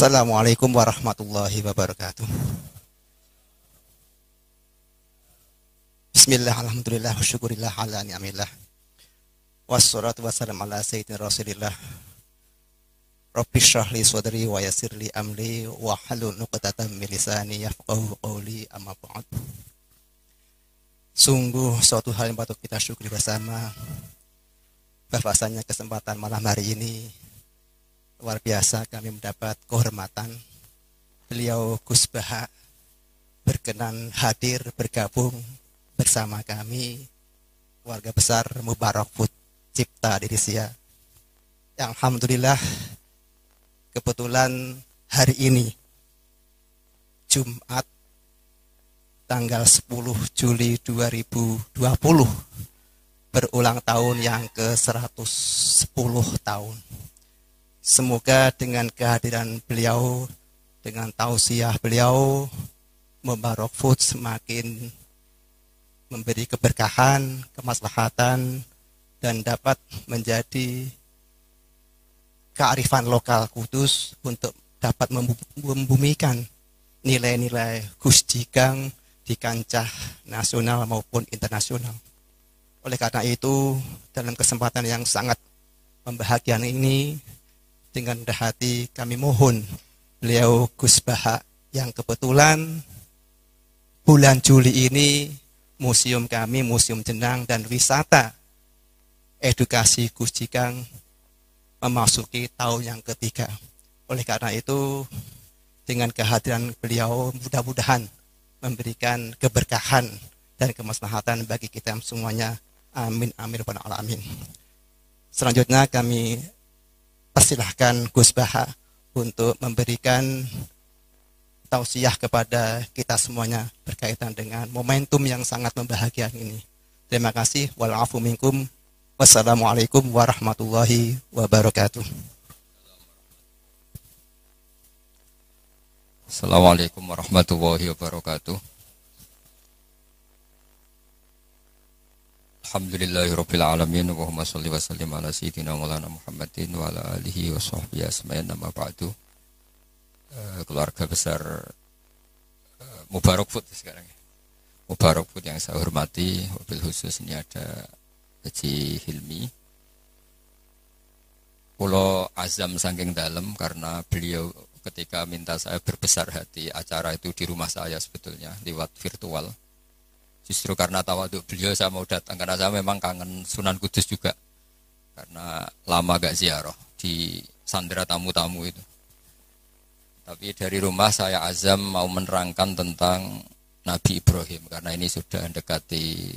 Assalamualaikum warahmatullahi wabarakatuh. Bismillah, alhamdulillah, syukurillah ala ni'amillah. Wassalatu wassalamu ala sayyidina rasulillah. Rabbi shrah li sadri wa yassir li amri wa hlul 'uqdatam min lisani yafqahu qawli, amma ba'd. Sungguh suatu hal yang patut kita syukuri bersama, bahwasanya kesempatan malam hari ini luar biasa kami mendapat kehormatan beliau Gus Baha berkenan hadir bergabung bersama kami warga besar Mubarak Food Cipta Dirisia. Yang alhamdulillah kebetulan hari ini Jumat tanggal 10 Juli 2020 berulang tahun yang ke-110 tahun. Semoga dengan kehadiran beliau, dengan tausiah beliau, Mubarak Food semakin memberi keberkahan, kemaslahatan, dan dapat menjadi kearifan lokal Kudus untuk dapat membumikan nilai-nilai Gus Jigang di kancah nasional maupun internasional. Oleh karena itu, dalam kesempatan yang sangat membahagiakan ini, dengan rendah hati kami mohon beliau Gus Baha yang kebetulan bulan Juli ini museum kami, Museum Jenang dan Wisata Edukasi Gus Jigang memasuki tahun yang ketiga. Oleh karena itu dengan kehadiran beliau mudah-mudahan memberikan keberkahan dan kemaslahatan bagi kita semuanya. Amin amin rabbal alamin. Selanjutnya kami persilahkan Gus Baha untuk memberikan tausiah kepada kita semuanya berkaitan dengan momentum yang sangat membahagiakan ini. Terima kasih. Wal-afu minkum. Wassalamualaikum warahmatullahi wabarakatuh. Assalamualaikum warahmatullahi wabarakatuh. Alhamdulillahirabbil alamin, Allahumma shalli wa sallim ala sayyidina Maulana Muhammadin wa ala alihi wa sahbihi ajmain, amma ba'du. Keluarga besar Mubarak Food sekarang ya. Mubarak Food yang saya hormati, wabil khusus ini ada Haji Hilmi. Pulau azam saking dalam karena beliau ketika minta saya berbesar hati acara itu di rumah saya sebetulnya lewat virtual. Justru karena tawaduk beliau saya mau datang karena saya memang kangen Sunan Kudus juga karena lama gak ziarah di sandera tamu-tamu itu. Tapi dari rumah saya azam mau menerangkan tentang Nabi Ibrahim karena ini sudah mendekati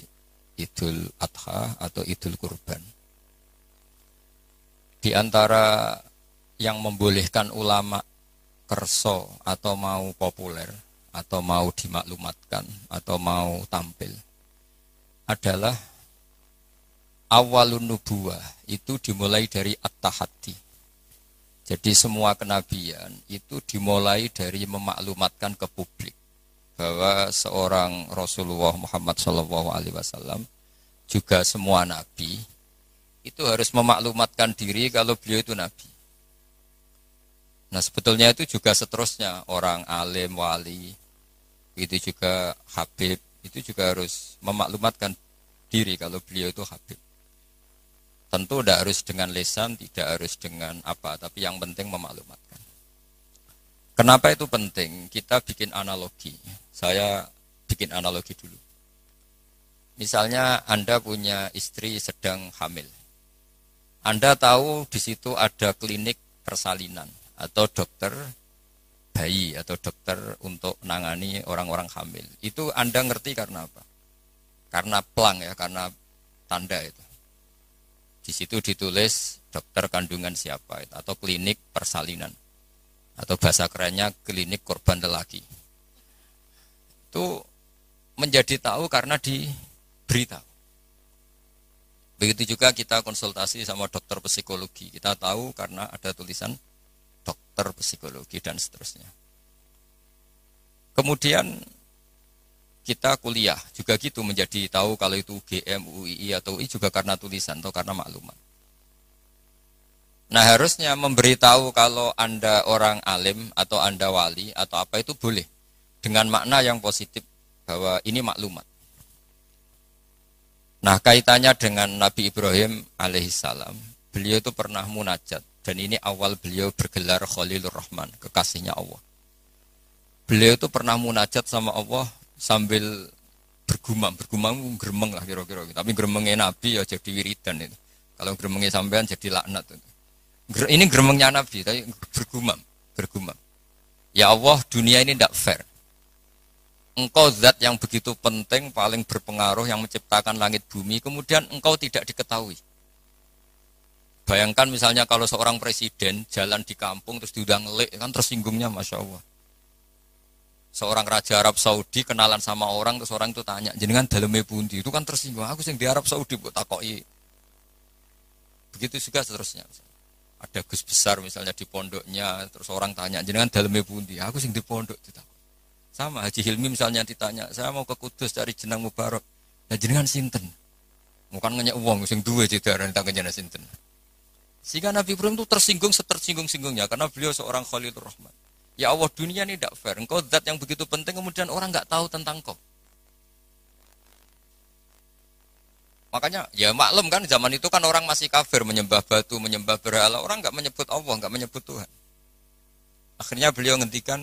Idul Adha atau Idul Kurban. Di antara yang membolehkan ulama kerso atau mau populer atau mau dimaklumatkan atau mau tampil adalah awalun nubuwah itu dimulai dari at-tahaddi. Jadi semua kenabian itu dimulai dari memaklumatkan ke publik bahwa seorang Rasulullah Muhammad SAW juga semua nabi itu harus memaklumatkan diri kalau beliau itu nabi. Nah sebetulnya itu juga seterusnya orang alim, wali, itu juga Habib, itu juga harus memaklumatkan diri kalau beliau itu Habib. Tentu tidak harus dengan lisan, tidak harus dengan apa, tapi yang penting memaklumatkan. Kenapa itu penting? Kita bikin analogi. Saya bikin analogi dulu. Misalnya Anda punya istri sedang hamil. Anda tahu di situ ada klinik persalinan atau dokter bayi atau dokter untuk menangani orang-orang hamil. Itu Anda ngerti karena apa? Karena plang ya, karena tanda itu. Di situ ditulis dokter kandungan siapa itu, atau klinik persalinan. Atau bahasa kerennya klinik korban lelaki. Itu menjadi tahu karena diberitahu. Begitu juga kita konsultasi sama dokter psikologi. Kita tahu karena ada tulisan dokter psikologi dan seterusnya. Kemudian kita kuliah juga gitu menjadi tahu kalau itu UGM, UII atau UI juga karena tulisan atau karena maklumat. Nah harusnya memberitahu kalau Anda orang alim atau Anda wali atau apa itu boleh. Dengan makna yang positif bahwa ini maklumat. Nah kaitannya dengan Nabi Ibrahim alaihissalam. Beliau itu pernah munajat. Dan ini awal beliau bergelar Khalilur Rahman, kekasihnya Allah. Beliau itu pernah munajat sama Allah sambil bergumam geremeng lah kira-kira. Tapi geremengnya Nabi ya jadi wiridan itu. Kalau geremengnya sampean jadi laknat itu. Ini geremengnya Nabi, tapi bergumam. Ya Allah, dunia ini tidak fair. Engkau zat yang begitu penting, paling berpengaruh, yang menciptakan langit bumi, kemudian engkau tidak diketahui. Bayangkan misalnya kalau seorang presiden jalan di kampung terus diundang ngelik, kan tersinggungnya Masya Allah. Seorang raja Arab Saudi kenalan sama orang, terus orang itu tanya, jenengan daleme pundi, itu kan tersinggung. Aku sing di Arab Saudi buat takoki. Begitu juga seterusnya. Ada Gus besar misalnya di pondoknya, terus orang tanya, jenengan daleme pundi, aku sing di pondok ditakok. Sama Haji Hilmi misalnya ditanya, saya mau ke Kudus cari jenang Mubarak. Nah jenengan sinten? Bukan ngenyek uang sing duwe jedaran tak jenengan sinten. Sehingga Nabi Ibrahim itu tersinggung setersinggung-singgungnya karena beliau seorang Khalilur Rahman. Ya Allah, dunia ini tidak fair. Engkau zat yang begitu penting kemudian orang enggak tahu tentang kau. Makanya ya maklum kan zaman itu kan orang masih kafir, menyembah batu, menyembah berhala, orang enggak menyebut Allah, enggak menyebut Tuhan. Akhirnya beliau ngendikan,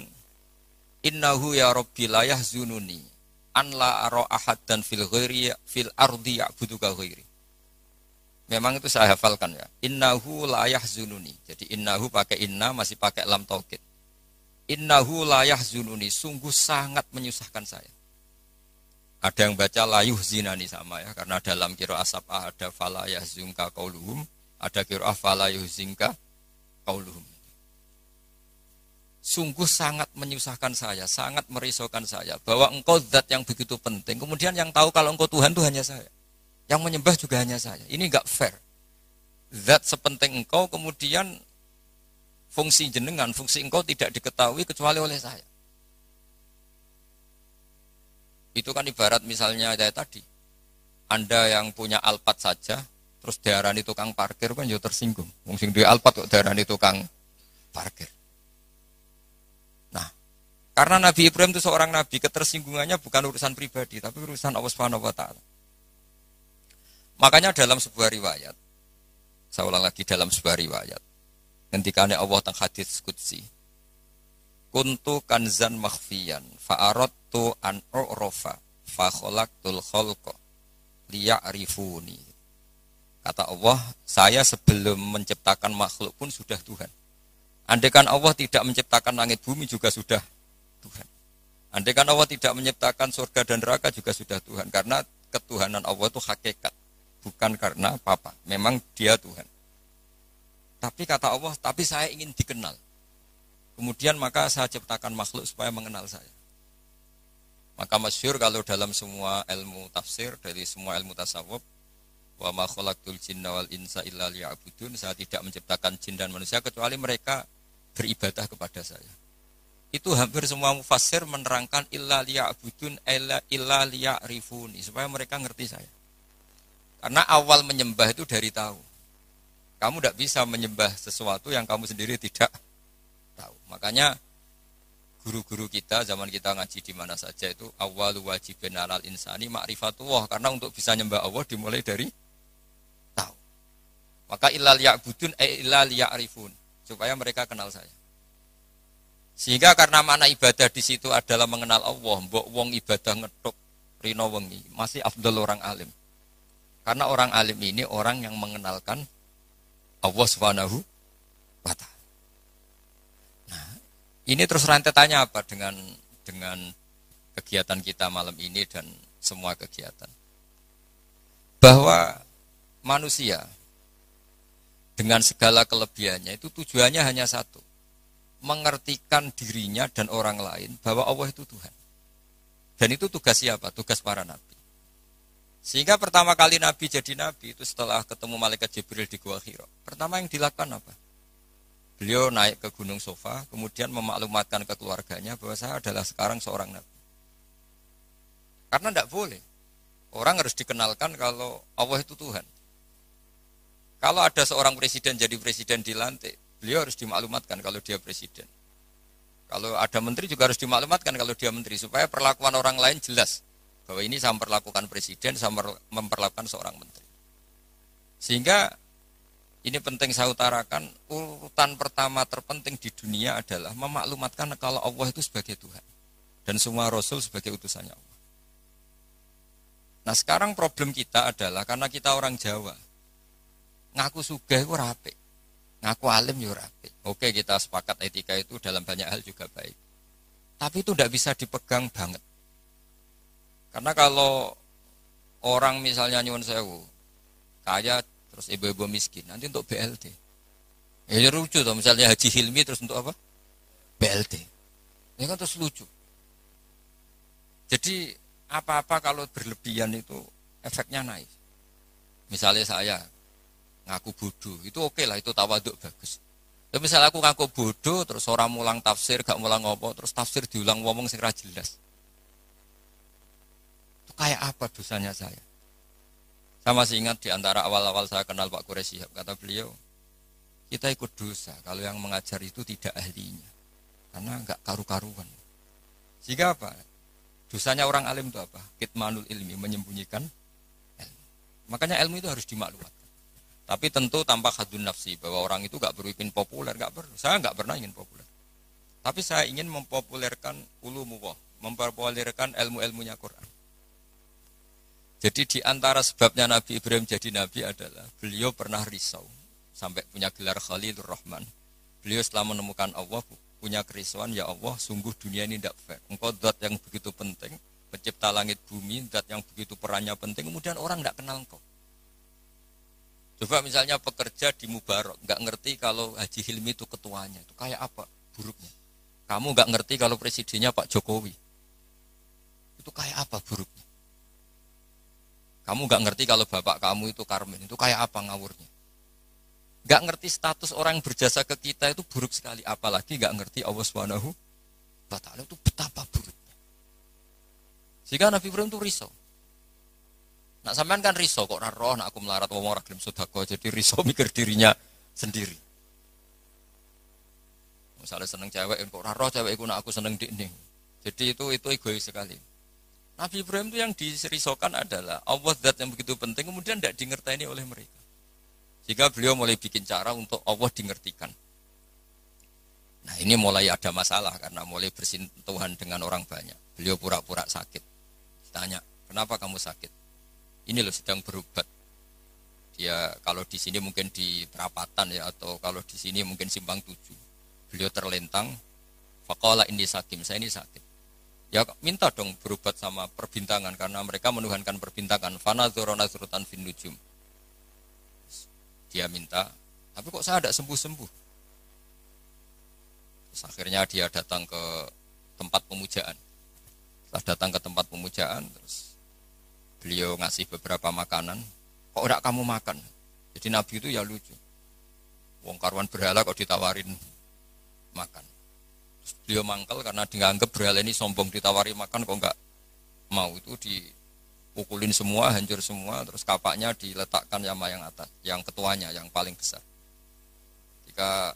innahu ya rabbi la yahzununi an la ara ahadan fil ghairi fil ardi ya'buduka ghairi. Memang itu saya hafalkan ya. Innahu la yahzununi. Jadi innahu pakai inna masih pakai lam taukid. Innahu la yahzununi, sungguh sangat menyusahkan saya. Ada yang baca la yuhzinani sama ya, karena dalam qiraah sab'ah ada fala yahzunka qauluhum, ada qiraah fala yuhzinka qauluhum. Sungguh sangat menyusahkan saya, sangat merisaukan saya bahwa engkau zat yang begitu penting, kemudian yang tahu kalau engkau Tuhan itu hanya saya. Yang menyembah juga hanya saya. Ini enggak fair. Zat sepenting engkau kemudian fungsi jenengan, fungsi engkau tidak diketahui kecuali oleh saya. Itu kan ibarat misalnya kayak tadi. Anda yang punya Alphard saja, terus diarani tukang parkir kan ya tersinggung. Wong sing duwe Alphard kok diarani tukang parkir. Nah, karena Nabi Ibrahim itu seorang nabi, ketersinggungannya bukan urusan pribadi, tapi urusan Allah Subhanahu wa taala. Makanya dalam sebuah riwayat, saya ulang lagi dalam sebuah riwayat, ngendikane Allah teng hadits qudsi, kuntu kanzan makhfiyan fa'aradtu an u'rafa fa khalaqtul khalqa liya'rifuni. Kata Allah, saya sebelum menciptakan makhluk pun sudah Tuhan. Andaikan Allah tidak menciptakan langit bumi juga sudah Tuhan. Andaikan Allah tidak menciptakan surga dan neraka juga sudah Tuhan. Karena ketuhanan Allah itu hakikat, bukan karena apa-apa. Memang dia Tuhan. Tapi kata Allah, tapi saya ingin dikenal. Kemudian maka saya ciptakan makhluk supaya mengenal saya. Maka masyhur kalau dalam semua ilmu tafsir, dari semua ilmu tasawuf, wa ma khalaqtul jinna wal insa illa liya'budun, saya tidak menciptakan jin dan manusia kecuali mereka beribadah kepada saya. Itu hampir semua mufassir menerangkan illa liya'budun illa liya'rifuni, supaya mereka ngerti saya. Karena awal menyembah itu dari tahu. Kamu tidak bisa menyembah sesuatu yang kamu sendiri tidak tahu. Makanya guru-guru kita zaman kita ngaji di mana saja itu awwalu wajibin alal insani ma'rifatullah, karena untuk bisa nyembah Allah dimulai dari tahu. Maka illa liya'budun illa liya'rifun, supaya mereka kenal saya. Sehingga karena makna ibadah di situ adalah mengenal Allah, mbok wong ibadah ngetuk rino wengi, masih afdal orang alim. Karena orang alim ini orang yang mengenalkan Allah Subhanahu wa ta'ala. Nah, ini terus rentetannya apa dengan kegiatan kita malam ini dan semua kegiatan. Bahwa manusia dengan segala kelebihannya itu tujuannya hanya satu. Mengertikan dirinya dan orang lain bahwa Allah itu Tuhan. Dan itu tugas siapa? Tugas para nabi. Sehingga pertama kali Nabi jadi Nabi itu setelah ketemu Malaikat Jibril di Gua Hira. Pertama yang dilakukan apa? Beliau naik ke Gunung Sofa, kemudian memaklumatkan ke keluarganya bahwa saya adalah sekarang seorang Nabi. Karena tidak boleh. Orang harus dikenalkan kalau Allah itu Tuhan. Kalau ada seorang presiden jadi presiden dilantik, beliau harus dimaklumatkan kalau dia presiden. Kalau ada menteri juga harus dimaklumatkan kalau dia menteri, supaya perlakuan orang lain jelas bahwa ini saya memperlakukan presiden, saya memperlakukan seorang menteri. Sehingga ini penting saya utarakan, urutan pertama terpenting di dunia adalah memaklumatkan kalau Allah itu sebagai Tuhan dan semua Rasul sebagai utusannya Allah. Nah sekarang problem kita adalah karena kita orang Jawa, ngaku sugih itu rapi, ngaku alim ya rapi. Oke, kita sepakat etika itu dalam banyak hal juga baik. Tapi itu tidak bisa dipegang banget. Karena kalau orang misalnya nyuwun sewu, kaya terus ibu-ibu miskin, nanti untuk BLT. Ya lucu tuh, misalnya Haji Hilmi terus untuk apa? BLT. Ini kan terus lucu. Jadi apa-apa kalau berlebihan itu efeknya naik. Misalnya saya ngaku bodoh, itu oke lah, itu tawaduk bagus. Tapi misalnya aku ngaku bodoh, terus orang mulang tafsir, gak mulang apa, terus tafsir diulang ngomong sing ra jelas. Itu kayak apa dosanya saya? Saya masih ingat di antara awal-awal saya kenal Pak Quraish Shihab, kata beliau, kita ikut dosa kalau yang mengajar itu tidak ahlinya, karena enggak karu-karuan. Sehingga apa? Dosanya orang alim itu apa? Kitmanul ilmi, menyembunyikan ilmu. Makanya ilmu itu harus dimaklumatkan. Tapi tentu tanpa hadun nafsi, bahwa orang itu enggak perlu ingin populer, enggak perlu. Saya enggak pernah ingin populer. Tapi saya ingin mempopulerkan ulumullah, mempopulerkan ilmu-ilmunya Quran. Jadi di antara sebabnya Nabi Ibrahim jadi Nabi adalah beliau pernah risau sampai punya gelar Khalilur Rahman. Beliau setelah menemukan Allah punya kerisauan, ya Allah, sungguh dunia ini tidak fair. Engkau zat yang begitu penting, pencipta langit bumi, zat yang begitu perannya penting, kemudian orang tidak kenal engkau. Coba misalnya pekerja di Mubarak, nggak ngerti kalau Haji Hilmi itu ketuanya, itu kayak apa buruknya. Kamu nggak ngerti kalau presidennya Pak Jokowi, itu kayak apa buruknya. Kamu nggak ngerti kalau bapak kamu itu Karmen, itu kayak apa ngawurnya. Nggak ngerti status orang yang berjasa ke kita itu buruk sekali, apalagi nggak ngerti Allah Subhanahu wa Ta'ala itu betapa buruknya. Sehingga Nabi Ibrahim itu risau. Nak sampean kan risau kok roh, nak aku melarat wong ora gelem sedekah, jadi risau mikir dirinya sendiri. Misalnya seneng cewek, kok roh cewek iku nak aku seneng dikne. Jadi itu egois sekali. Nabi Ibrahim itu yang dirisaukan adalah Allah zat yang begitu penting kemudian tidak dingerteni oleh mereka. Jika beliau mulai bikin cara untuk Allah dingertikan. Nah ini mulai ada masalah karena mulai bersentuhan dengan orang banyak. Beliau pura-pura sakit. Ditanya, kenapa kamu sakit? Ini loh sedang berobat. Dia kalau di sini mungkin di perapatan ya, atau kalau di sini mungkin simpang 7. Beliau terlentang. Faqala inni sakim, saya ini sakit. Ya minta dong berobat sama perbintangan karena mereka menuhankan perbintangan. Fanadzura nazrutan fin nujum. Dia minta, tapi kok saya tidak sembuh-sembuh. Terus akhirnya dia datang ke tempat pemujaan. Setelah datang ke tempat pemujaan, terus beliau ngasih beberapa makanan. Kok tidak kamu makan? Jadi Nabi itu ya lucu. Wong karuan berhala kok ditawarin makan. Terus beliau mangkel karena dianggap berhala ini sombong, ditawari makan kok enggak mau. Itu dipukulin semua, hancur semua, terus kapaknya diletakkan sama yang atas, yang ketuanya, yang paling besar. Jika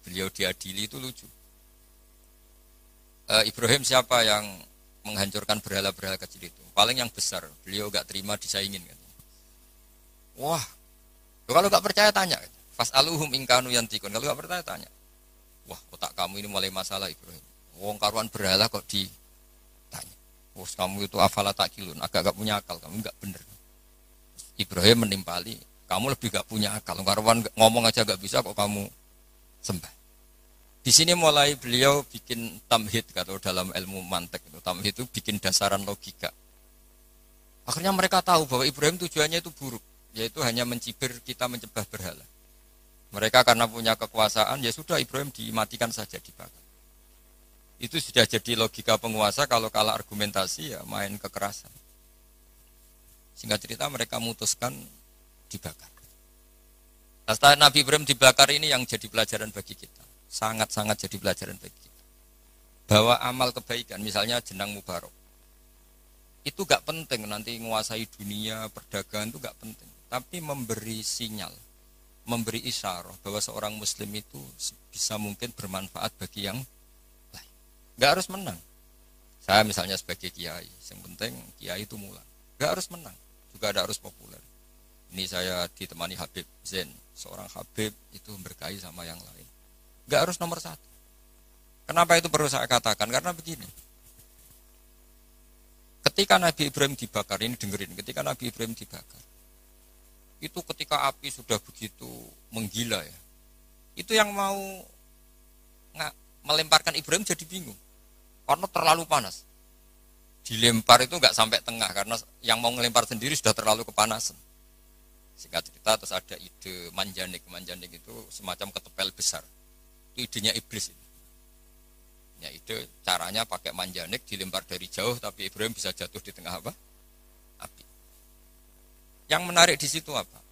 beliau diadili itu lucu. Ibrahim siapa yang menghancurkan berhala-berhala kecil itu? Paling yang besar, beliau enggak terima disaingin. Wah, kalau enggak percaya tanya. Fas'aluhum ingkanu yantikun, kalau enggak percaya tanya. Wah, otak kamu ini mulai masalah Ibrahim. Wong karuan berhala kok ditanya. Wah, kamu itu afala takilun, agak punya akal, kamu enggak bener. Ibrahim menimpali, kamu lebih enggak punya akal. Karuan ngomong aja enggak bisa kok kamu sembah. Di sini mulai beliau bikin tamhid atau dalam ilmu mantek itu. Tamhid itu bikin dasaran logika. Akhirnya mereka tahu bahwa Ibrahim tujuannya itu buruk, yaitu hanya mencibir kita menyembah berhala. Mereka karena punya kekuasaan, ya sudah Ibrahim dimatikan saja, dibakar. Itu sudah jadi logika penguasa, kalau kalah argumentasi ya main kekerasan. Singkat cerita mereka memutuskan dibakar. Nah, setelah Nabi Ibrahim dibakar ini yang jadi pelajaran bagi kita. Sangat-sangat jadi pelajaran bagi kita. Bahwa amal kebaikan, misalnya jenang mubarak, itu gak penting nanti menguasai dunia, perdagangan itu gak penting. Tapi memberi sinyal memberi isyarah bahwa seorang muslim itu bisa mungkin bermanfaat bagi yang lain. Nggak harus menang. Saya misalnya sebagai kiai, yang penting kiai itu mulai. Nggak harus menang, juga ada harus populer. Ini saya ditemani Habib Zain, seorang Habib itu berkahi sama yang lain. Nggak harus nomor satu. Kenapa itu perlu saya katakan? Karena begini. Ketika Nabi Ibrahim dibakar, ini dengerin, ketika Nabi Ibrahim dibakar, itu ketika api sudah begitu menggila ya, itu yang mau melemparkan Ibrahim jadi bingung, karena terlalu panas. Dilempar itu nggak sampai tengah, karena yang mau ngelempar sendiri sudah terlalu kepanasan. Singkat cerita, terus ada ide manjanik itu semacam ketepel besar. Itu idenya iblis. Ya ide caranya pakai manjanik dilempar dari jauh, tapi Ibrahim bisa jatuh di tengah apa? Api. Yang menarik di situ apa?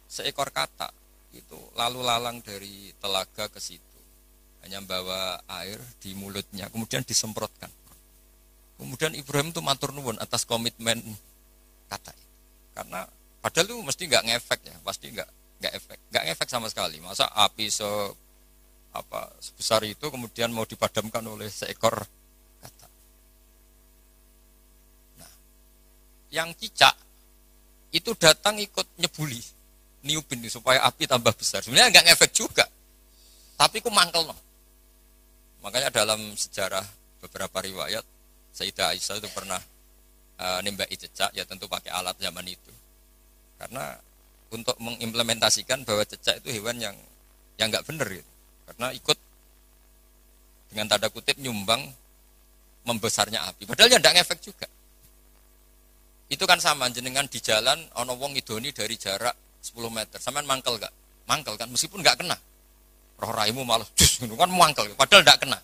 Seekor katak itu lalu lalang dari telaga ke situ, hanya bawa air di mulutnya, kemudian disemprotkan. Kemudian Ibrahim itu matur nuwun atas komitmen katak. Karena padahal itu mesti nggak ngefek ya, pasti nggak ngefek sama sekali. Masa api sebesar itu kemudian mau dipadamkan oleh seekor katak. Nah, yang cicak itu datang ikut nyebuli, niupin supaya api tambah besar. Sebenarnya nggak ngefek juga, tapi ku mangkel no. Makanya dalam sejarah beberapa riwayat, Sayyidah Aisyah itu pernah nembaki cecak, ya tentu pakai alat zaman itu. Karena untuk mengimplementasikan bahwa cecak itu hewan yang nggak benar gitu. Karena ikut dengan tanda kutip nyumbang membesarnya api. Padahal ya nggak ngefek juga. Itu kan sama jenengan di jalan ono wong ngidoni dari jarak 10 meter. Sampean mangkel gak? Mangkel kan meskipun nggak kena. Roh raimu malah dus kan mangkel padahal nggak kena.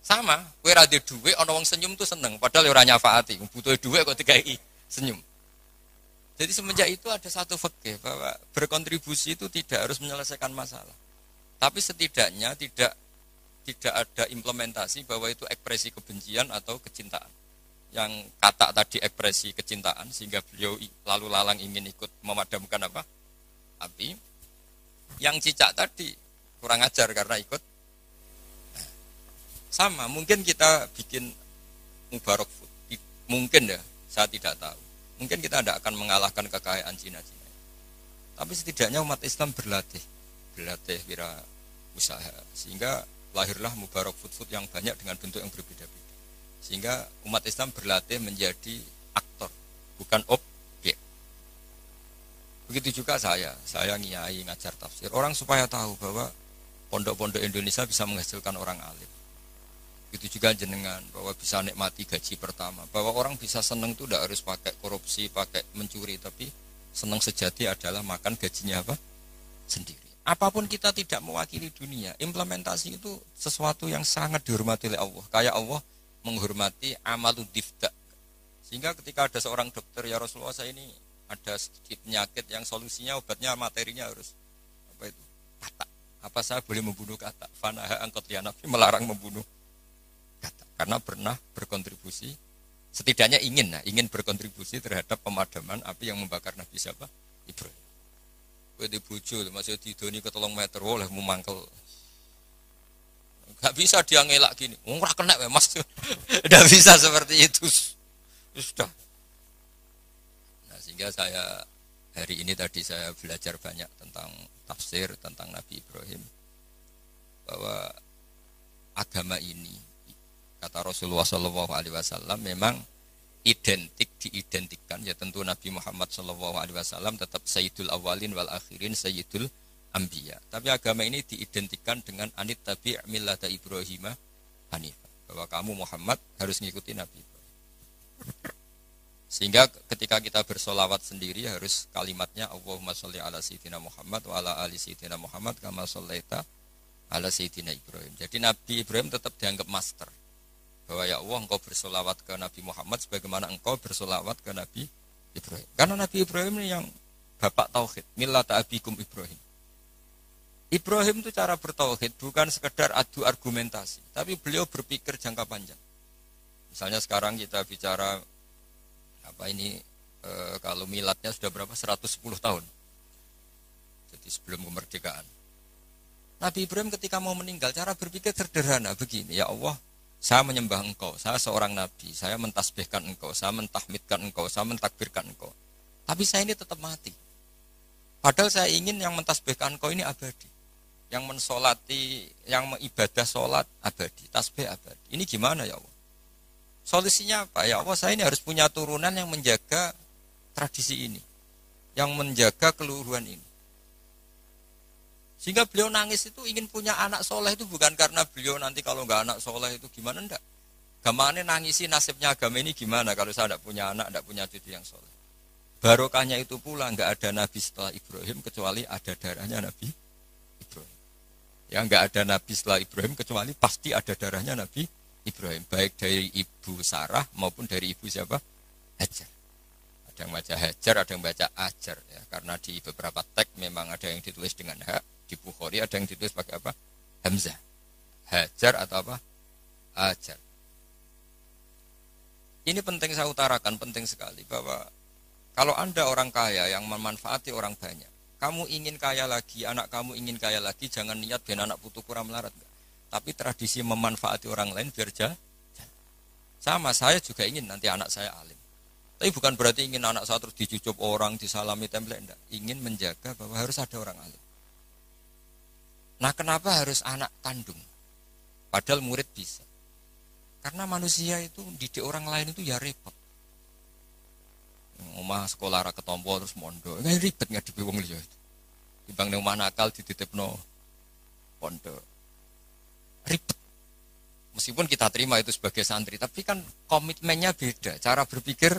Sama, kowe ra duwe dhuwit ana wong senyum tuh seneng padahal ora nyafaati. Butuh dhuwit kok dikai senyum. Jadi semenjak itu ada satu fikih bahwa berkontribusi itu tidak harus menyelesaikan masalah. Tapi setidaknya tidak ada implementasi bahwa itu ekspresi kebencian atau kecintaan. Yang kata tadi ekspresi kecintaan sehingga beliau lalu lalang ingin ikut memadamkan api. Yang cicak tadi kurang ajar karena ikut. Sama, mungkin kita bikin Mubarak Food. Mungkin ya, saya tidak tahu. Mungkin kita tidak akan mengalahkan kekayaan Cina-Cina. Tapi setidaknya umat Islam berlatih wira usaha. Sehingga lahirlah Mubarak Food yang banyak dengan bentuk yang berbeda-beda. Sehingga umat Islam berlatih menjadi aktor, bukan objek. Begitu juga saya ngiyai ngajar tafsir. Orang supaya tahu bahwa pondok-pondok Indonesia bisa menghasilkan orang alim. Begitu juga jenengan bahwa bisa nikmati gaji pertama. Bahwa orang bisa senang itu tidak harus pakai korupsi, pakai mencuri, tapi senang sejati adalah makan gajinya sendiri. Apapun kita tidak mewakili dunia, implementasi itu sesuatu yang sangat dihormati oleh Allah. Kayak Allah menghormati amalud difda. Sehingga ketika ada seorang dokter, ya Rasulullah saya ini ada sedikit penyakit yang solusinya obatnya materinya harus katak. Apa saya boleh membunuh katak? Fanaha angkotliya Nabi melarang membunuh katak karena pernah berkontribusi, setidaknya ingin berkontribusi terhadap pemadaman api yang membakar Nabi siapa? Ibrahim. Kowe di bojo masih didoni ke 3 meter oleh memangkel. Gak bisa dia ngelak gini. Ora kena Mas. Tidak bisa seperti itu. Sudah. Nah, sehingga saya hari ini tadi saya belajar banyak tentang tafsir tentang Nabi Ibrahim. Bahwa agama ini kata Rasulullah SAW memang diidentikan ya tentu Nabi Muhammad SAW tetap Sayyidul Awalin wal Akhirin Sayyidul Anbiya. Tapi agama ini diidentikan dengan anit tabi' millata Ibrahim hanifah. Bahwa kamu Muhammad harus mengikuti Nabi Ibrahim. Sehingga ketika kita bersolawat sendiri harus kalimatnya Allahumma sholli ala sayyidina Muhammad wa ala ali sayyidina Muhammad kama shollaita ala sayyidina Ibrahim. Jadi Nabi Ibrahim tetap dianggap master. Bahwa ya Allah engkau bersolawat ke Nabi Muhammad sebagaimana engkau bersolawat ke Nabi Ibrahim. Karena Nabi Ibrahim ini yang bapak tauhid, millata abikum Ibrahim. Ibrahim itu cara bertauhid bukan sekedar adu argumentasi, tapi beliau berpikir jangka panjang. Misalnya sekarang kita bicara kalau miladnya sudah berapa? 110 tahun. Jadi sebelum kemerdekaan. Nabi Ibrahim ketika mau meninggal, cara berpikir sederhana begini, ya Allah, saya menyembah engkau, saya seorang nabi, saya mentasbihkan engkau, saya mentahmidkan engkau, saya mentakbirkan engkau. Tapi saya ini tetap mati. Padahal saya ingin yang mentasbihkan engkau ini abadi. Yang mensolati, yang mengibadah solat abadi, tasbih abadi. Ini gimana ya Allah? Solusinya apa? Ya Allah, saya ini harus punya turunan yang menjaga tradisi ini, yang menjaga keluhuran ini. Sehingga beliau nangis itu ingin punya anak soleh itu bukan karena beliau nanti kalau nggak anak soleh itu gimana, enggak. Gamane nangisi nasibnya agama ini gimana kalau saya tidak punya anak, tidak punya cucu yang soleh. Barokahnya itu pula nggak ada nabi setelah Ibrahim kecuali ada darahnya Nabi Ibrahim. Ya nggak ada nabi setelah Ibrahim kecuali pasti ada darahnya Nabi Ibrahim. Baik dari ibu Sarah maupun dari ibu siapa? Hajar. Ada yang baca Hajar, ada yang baca Ajar. Ya, karena di beberapa teks memang ada yang ditulis dengan hak. Di Bukhari ada yang ditulis pakai apa? Hamzah. Hajar atau apa? Ajar. Ini penting saya utarakan, penting sekali bahwa kalau Anda orang kaya yang memanfaati orang banyak, kamu ingin kaya lagi, anak kamu ingin kaya lagi, jangan niat biar anak putu kurang melarat. Tapi tradisi memanfaati orang lain biar jalan. Sama, saya juga ingin nanti anak saya alim. Tapi bukan berarti ingin anak saya terus dicucup orang, disalami template, enggak. Ingin menjaga bahwa harus ada orang alim. Nah, kenapa harus anak kandung? Padahal murid bisa. Karena manusia itu didik orang lain itu ya repot. Omah sekolah ra ketompo terus mondok. Enggak ribet ngadepi wong liya itu. Timbang ning omah nakal dititipno pondok. Ribet. Meskipun kita terima itu sebagai santri, tapi kan komitmennya beda, cara berpikir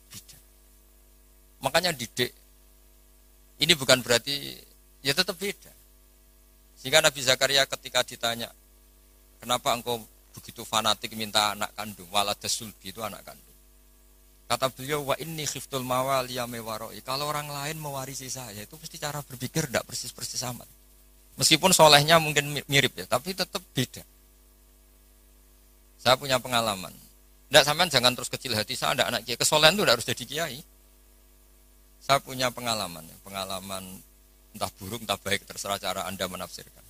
beda. Makanya didik ini bukan berarti ya tetap beda. Sehingga Nabi Zakaria ketika ditanya, kenapa engkau begitu fanatik minta anak kandung, walada sulbi itu anak kandung. Kata beliau, wa inni khiftul mawaliya mewaroi. Kalau orang lain mewarisi saya, itu pasti cara berpikir tidak persis-persis amat. Meskipun solehnya mungkin mirip ya, tapi tetap beda. Saya punya pengalaman. Tidak sampean jangan terus kecil hati, saya ada anak kiai. Kesolehan itu tidak harus jadi kiai. Saya punya pengalaman entah buruk, entah baik, terserah cara Anda menafsirkan.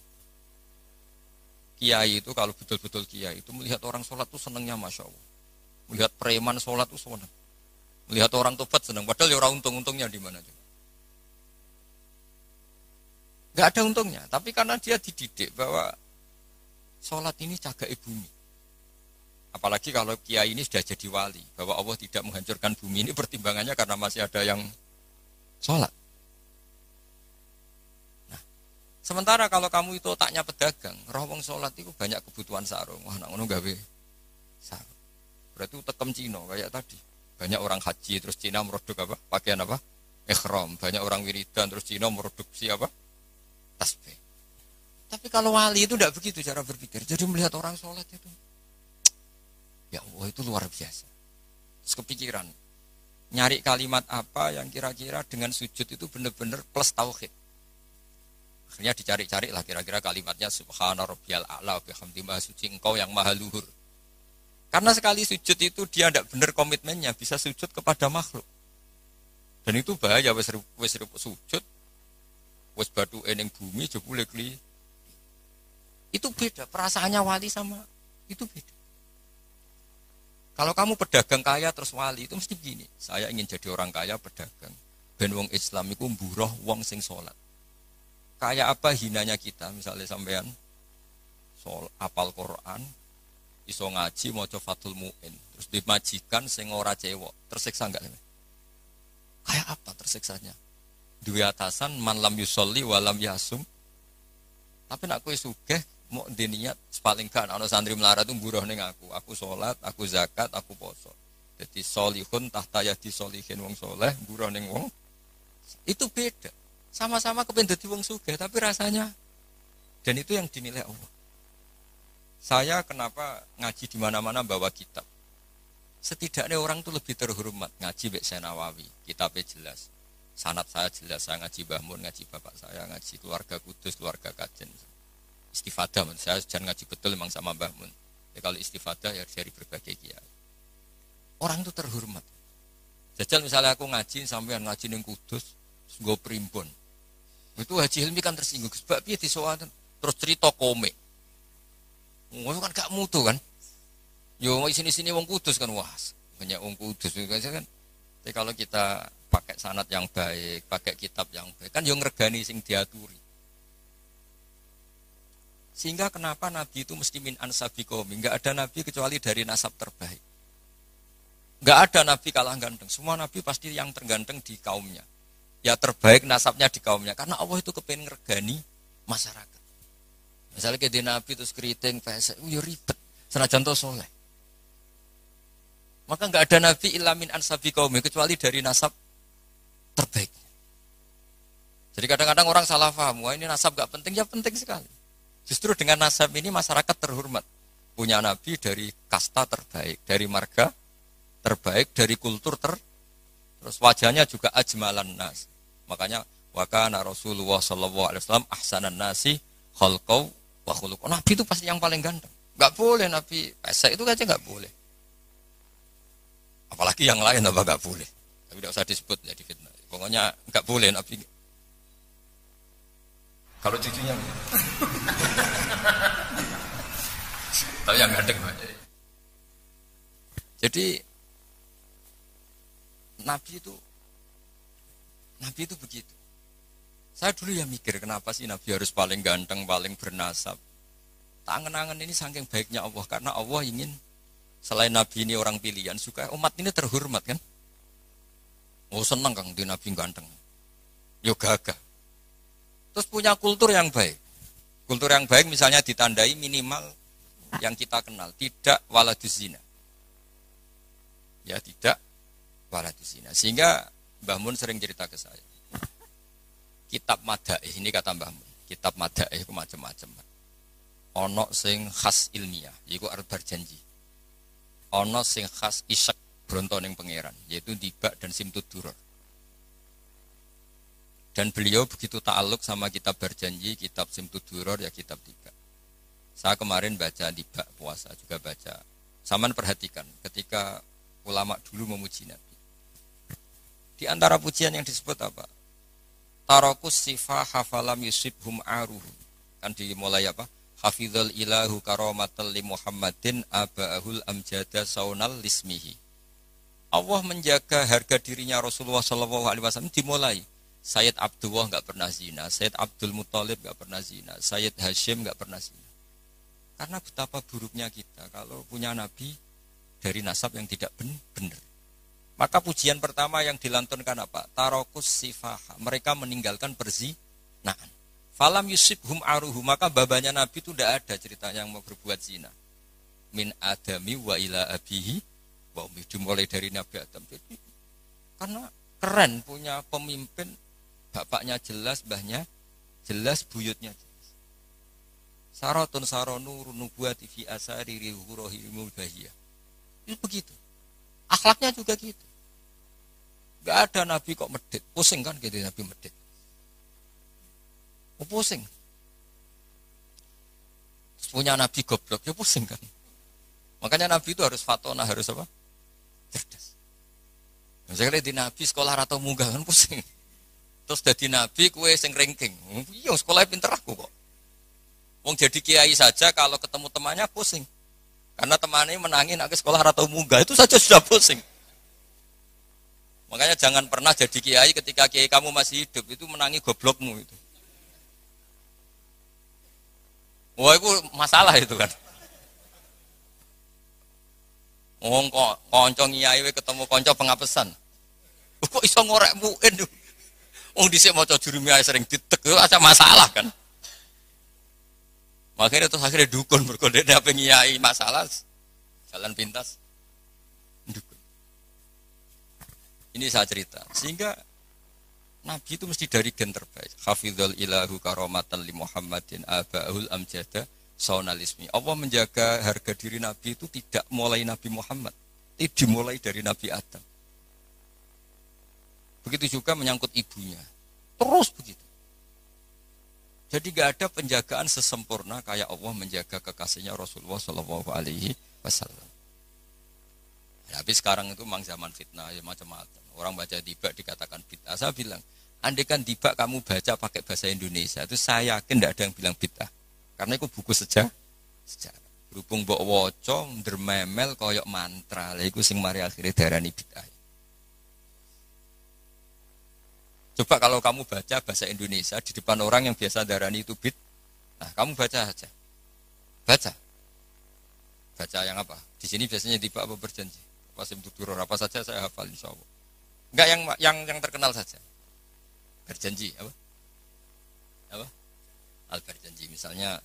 Kiai itu kalau betul-betul kiai itu melihat orang sholat itu senangnya Masya Allah. Melihat preman sholat itu senang. Melihat orang tobat senang. Padahal ya orang untung-untungnya di mana juga. Gak ada untungnya. Tapi karena dia dididik bahwa sholat ini cagai bumi. Apalagi kalau kiai ini sudah jadi wali. Bahwa Allah tidak menghancurkan bumi ini pertimbangannya karena masih ada yang sholat. Sementara kalau kamu itu otaknya pedagang, roh wong salat itu banyak kebutuhan sarung. Wah, nak ngono gawe sarung. Berarti tekem Cina kayak tadi. Banyak orang haji terus Cina merodok apa? Pakaian apa? Ihram. Banyak orang wiridan terus Cina meroduk apa? Tasbih. Tapi kalau wali itu tidak begitu cara berpikir. Jadi melihat orang salat itu, ya Allah itu luar biasa. Terus kepikiran, nyari kalimat apa yang kira-kira dengan sujud itu benar-benar plus tauhid. Akhirnya dicari-cari lah kira-kira kalimatnya subhana rabbiyal a'la bihamdi maha suci engkau yang maha luhur. Karena sekali sujud itu dia tidak benar komitmennya, bisa sujud kepada makhluk. Dan itu bahaya, wis sujud, wis batu eneng bumi jebule kli. Itu beda, perasaannya wali sama itu beda. Kalau kamu pedagang kaya terus wali itu mesti begini. Saya ingin jadi orang kaya pedagang. Ben wong Islam iku mburoh wong sing salat. Kayak apa hinanya kita, misalnya sampean soal apal Quran, iso ngaji maca Fathul Mu'in, terus dimajikan sing ora cewek, tersiksa enggak? Kayak apa tersiksanya? Dua atasan man lam yusolli wa lam yasum. Tapi nak kowe sugih mau diniat paling kan ana santri melarat itu mburuh ning aku salat, aku zakat, aku poso. Jadi solihun tahta yadi solihin wong soleh, mburuh ning wong. Itu beda. Sama-sama kepengen dadi wong sugih, tapi rasanya, dan itu yang dinilai Allah. Saya kenapa ngaji di mana-mana bawa kitab? Setidaknya orang itu lebih terhormat ngaji Mbak Nawawi, kitabnya jelas. Sanad saya jelas, saya ngaji Mbah Mun, ngaji bapak saya, ngaji keluarga Kudus, keluarga Kajen. Istifadah, saya jangan ngaji betul memang sama Mbah Mun. Ya, kalau istifadah ya dari berbagai kiai. Orang itu terhormat. Jajal misalnya aku ngaji sampai ngaji ning Kudus, nggo primbon. Itu Haji Hilmi kan tersinggung. Sebab piye disowan terus cerita komik. Ngono kan gak mutu kan. Yo sini-sini wong Kudus kan wah. Banyak wong Kudus kan. Tapi kalau kita pakai sanad yang baik, pakai kitab yang baik, kan yo ngregani sing diaturi. Sehingga kenapa Nabi itu mesti min ansabi qaumi? Enggak ada Nabi kecuali dari nasab terbaik. Enggak ada Nabi kalah ganteng. Semua Nabi pasti yang terganteng di kaumnya. Ya terbaik nasabnya di kaumnya. Karena Allah itu kepengen ngregani masyarakat. Misalnya kayak di Nabi terus keriting, pesek, yo ribet. Senajan to soleh. Maka enggak ada Nabi illa min ansabi qaumi kecuali dari nasab terbaik. Jadi kadang-kadang orang salah paham, wah ini nasab enggak penting, ya penting sekali. Justru dengan nasab ini masyarakat terhormat. Punya Nabi dari kasta terbaik, dari marga terbaik, dari kultur terus wajahnya juga ajmalan nas. Makanya wa kana Rasulullah sallallahu alaihi wasallam ahsanan nasi khalqau wa khuluq. Nabi itu pasti yang paling ganteng. Enggak boleh Nabi pesek itu aja enggak boleh. Apalagi yang lain apa enggak boleh. Tapi tidak usah disebut ya di fitnah. Pokoknya enggak boleh Nabi. Kalau cucunya tapi yang ganteng. Jadi Nabi itu begitu. Saya dulu ya mikir kenapa sih Nabi harus paling ganteng, paling bernasab. Tangan-tangan ini saking baiknya Allah karena Allah ingin selain Nabi ini orang pilihan supaya umat ini terhormat kan. Oh senang Kang di Nabi ganteng. Yo gagah. Terus punya kultur yang baik. Kultur yang baik misalnya ditandai minimal yang kita kenal tidak waladuz zina. Ya tidak waladuz zina. Sehingga Mbah Mun sering cerita ke saya. Kitab Madaih ini kata Mbah Mun. Kitab Madaih itu macam-macam. Ono sing khas ilmiah, yaitu arbar janji. Ono sing khas isyak brontoning pangeran, yaitu Dibak dan Simtud Duror. Dan beliau begitu ta'aluk sama kitab berjanji, kitab Simtud Duror, ya kitab Dibak. Saya kemarin baca Dibak puasa, juga baca. Saman perhatikan ketika ulama dulu memuji Nabi. Di antara pujian yang disebut apa? Tarakus sifah hafalam yusibhum aruhu. Kan dimulai apa? Hafizul ilahu karomatal li Muhammadin aba'ahul amjada saunal lismihi. Allah menjaga harga dirinya Rasulullah SAW dimulai. Sayyid Abdullah enggak pernah zina, Sayyid Abdul Muthalib enggak pernah zina, Sayyid Hashim enggak pernah zina. Karena betapa buruknya kita kalau punya nabi dari nasab yang tidak benar. Maka pujian pertama yang dilantunkan apa? Tarokus sifaha. Mereka meninggalkan perzinahan. Falam yusibhum aruhu. Maka babanya nabi itu tidak ada ceritanya yang mau berbuat zina. Min adami wa ila abihi. Wa dimulai dari Nabi Adam. Jadi, karena keren punya pemimpin. Bapaknya jelas, mbahnya jelas, buyutnya jelas. Saratun saronur nubuati fi asari rihurohimul bahiyah. Itu begitu. Akhlaknya juga gitu. Gak ada nabi kok medit. Pusing kan gitu nabi medit. Oh, pusing. Terus punya nabi goblok, ya pusing kan. Makanya nabi itu harus fatona, harus apa? Cerdas. Misalnya di nabi sekolah atau munggah kan pusing. Terus jadi nabi kue sing ranking. Iya sekolahnya pinter aku kok. Wong jadi kiai saja kalau ketemu temannya pusing. Karena temannya menangin aku sekolah atau munggah itu saja sudah pusing. Makanya jangan pernah jadi kiai ketika kiai kamu masih hidup itu menangi goblokmu itu. Wah itu masalah itu kan. Wong konco kiai ketemu konco pengapesan. Kok iso ngorek muin. Wong dhisik maca jurumiyah sering ditek itu ada masalah kan. Makanya terus akhirnya dukun berkode apa ngiyai masalah jalan pintas dukun. Ini saya cerita sehingga Nabi itu mesti dari gen terbaik. Hafizul ilahu karomatan li Muhammadin aba'ul amjada saunalismi. Allah menjaga harga diri Nabi itu tidak mulai Nabi Muhammad, itu dimulai dari Nabi Adam. Begitu juga menyangkut ibunya. Terus begitu. Jadi gak ada penjagaan sesempurna kayak Allah menjaga kekasihnya Rasulullah Shallallahu Alaihi Wasallam. Tapi sekarang itu memang zaman fitnah ya macam-macam. Orang baca tiba dikatakan bid'ah. Saya bilang Andai kan tiba kamu baca pakai bahasa Indonesia, itu saya yakin tidak ada yang bilang bid'ah. Karena itu buku sejarah. Berhubung mbok waca ndrememel koyok mantra. Lah iku sing mari akhire darani bid'ah. Coba kalau kamu baca bahasa Indonesia di depan orang yang biasa darani itu bid'ah. Nah, kamu baca aja. Baca. Baca yang apa? Di sini biasanya tiba apa berjanji. Pasim tuturor apa saja saya hafal insyaallah. Enggak yang terkenal saja. Berjanji apa? Apa? Al berjanji misalnya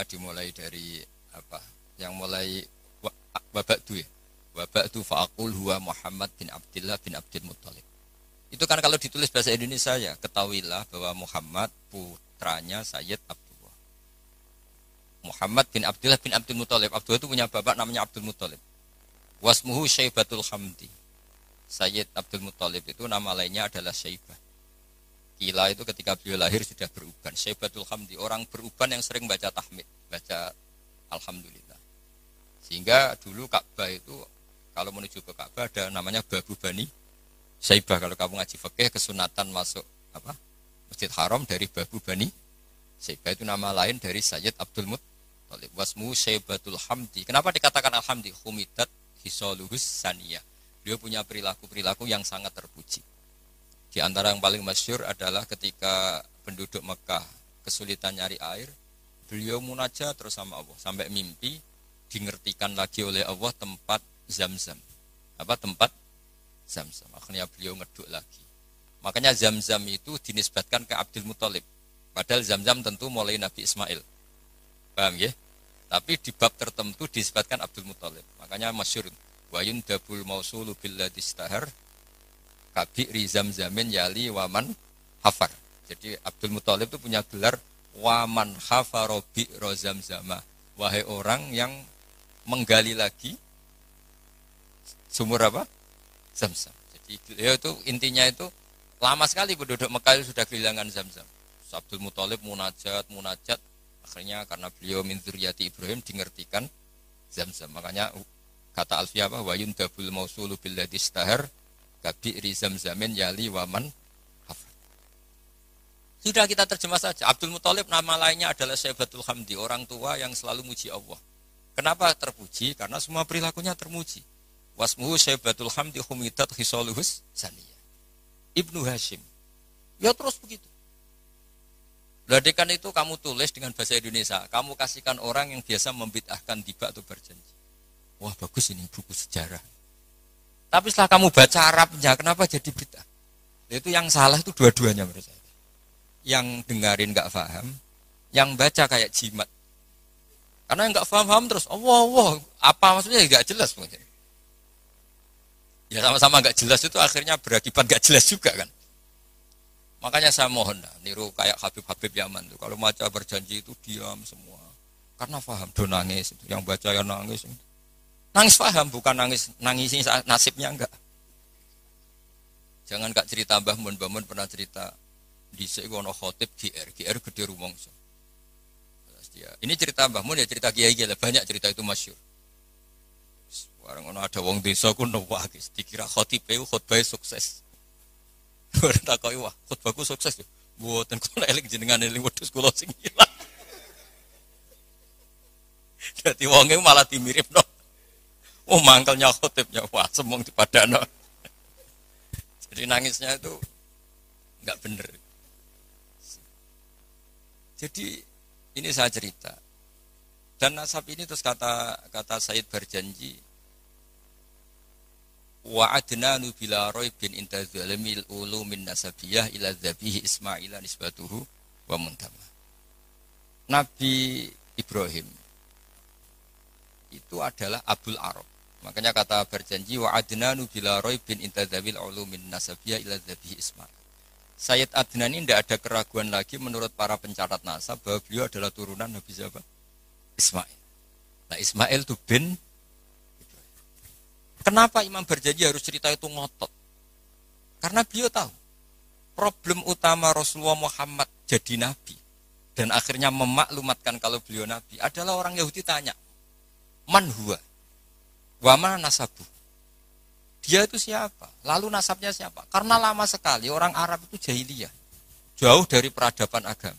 dimulai dari apa? Yang mulai wabaktu ya. Wabaktu faqul huwa Muhammad bin Abdullah bin Abdul Muthalib. Itu kan kalau ditulis bahasa Indonesia ya, ketahuilah bahwa Muhammad putranya Sayyid Abdullah. Muhammad bin Abdullah bin Abdul Muthalib. Abdullah itu punya bapak namanya Abdul Muthalib. Wasmuhu Syaibatul Hamdi. Sayyid Abdul Muthalib itu nama lainnya adalah Syaibah. Kila itu ketika beliau lahir sudah beruban. Syaibatul Hamdi, orang beruban yang sering baca tahmid, baca Alhamdulillah. Sehingga dulu Ka'bah itu kalau menuju ke Ka'bah ada namanya Babu Bani Syaibah. Kalau kamu ngaji fikih kesunatan masuk apa? Masjid Haram dari Babu Bani Syaibah, itu nama lain dari Sayyid Abdul Muthalib. Wasmu Syaibatul Hamdi. Kenapa dikatakan Alhamdi? Humidat hisaluhus saniyah. Beliau punya perilaku-perilaku yang sangat terpuji. Di antara yang paling masyhur adalah ketika penduduk Mekah kesulitan nyari air, beliau munajat terus sama Allah sampai mimpi dingertikan lagi oleh Allah tempat Zam-Zam. Apa tempat Zam-Zam? Akhirnya beliau ngeduk lagi. Makanya Zam-Zam itu dinisbatkan ke Abdul Muthalib. Padahal Zam-Zam tentu mulai Nabi Ismail. Paham ya? Tapi di bab tertentu dinisbatkan Abdul Muthalib. Makanya masyhur wa yundabul mausulu billadhi istahar kabi'ri Zam-Zamin yali waman hafar. Jadi Abdul Muthalib itu punya gelar waman hafaro bi'ro Zam-Zama. Wahai orang yang menggali lagi sumur apa? Zam-Zam. Jadi beliau itu intinya itu lama sekali penduduk Mekah itu sudah kehilangan Zam-Zam. Abdul Muthalib munajat akhirnya karena beliau min dzurriyyati Ibrahim dingertikan Zam-Zam. Makanya kata Alfiyah apa? Wa yundabul mausulu billadhi istahar kabi'ri Zam-Zamin yali waman hafar. Sudah kita terjemah saja. Abdul Muthalib nama lainnya adalah Syaibatul Hamdi, orang tua yang selalu muji Allah. Kenapa terpuji? Karena semua perilakunya termuji. Wasmuhu Syaibatul Hamdi humidat hisaluhus saniyah. Ibnu Hashim. Ya terus begitu. Ladekan itu kamu tulis dengan bahasa Indonesia. Kamu kasihkan orang yang biasa membid'ahkan tiba atau berjanji. Wah bagus ini buku sejarah. Tapi setelah kamu baca Arabnya, kenapa jadi bid'ah? Itu yang salah itu dua-duanya menurut saya. Yang dengarin nggak paham, yang baca kayak jimat. Karena yang nggak paham terus, Allah, apa maksudnya nggak jelas mungkin. Ya sama-sama nggak jelas itu akhirnya berakibat nggak jelas juga kan. Makanya saya mohon niru kayak Habib-Habib Yaman tuh. Kalau baca berjanji itu diam semua. Karena paham, do nangis. Yang baca ya nangis. Nangis paham, bukan nangisin nasibnya enggak. Jangan gak cerita Mbah Mun pernah cerita di sekono khotib GR gede rumongso. Ini cerita Mbah Mun ya cerita kiai lah, banyak cerita itu masyhur. Barang ono ada wong desa ku nuwakis dikira khotib khotbah sukses. Ora takoki wah khotbahku sukses yo. Mboten kula eling jenengan eling wedhus kula sing ilang. Dadi wonge malah dimiripno. Oh mangkelnya khotibnya, wah semong di padano. Jadi nangisnya itu enggak benar. Jadi ini saya cerita. Dan nasab ini terus kata Said berjanji wa adnanu bila raibin inta zalimil ulumin nasabiyah ila dzabihi Ismaila nisbatuhu wa muntama. Nabi Ibrahim itu adalah Abul Arab. Makanya kata berjanji wa adnanu bila raibin inta dzabil ulumin nasabiyah ila dzabihi Ismail. Sayyid Adnan ini tidak ada keraguan lagi menurut para pencatat nasab bahwa beliau adalah turunan Nabi siapa? Ismail. Nah Ismail itu bin Ibrahim. Kenapa Imam berjanji harus cerita itu ngotot? Karena beliau tahu problem utama Rasulullah Muhammad jadi Nabi dan akhirnya memaklumatkan kalau beliau Nabi adalah orang Yahudi tanya, man huwa? Wa ma nasabu? Dia itu siapa? Lalu nasabnya siapa? Karena lama sekali orang Arab itu jahiliyah. Jauh dari peradaban agama.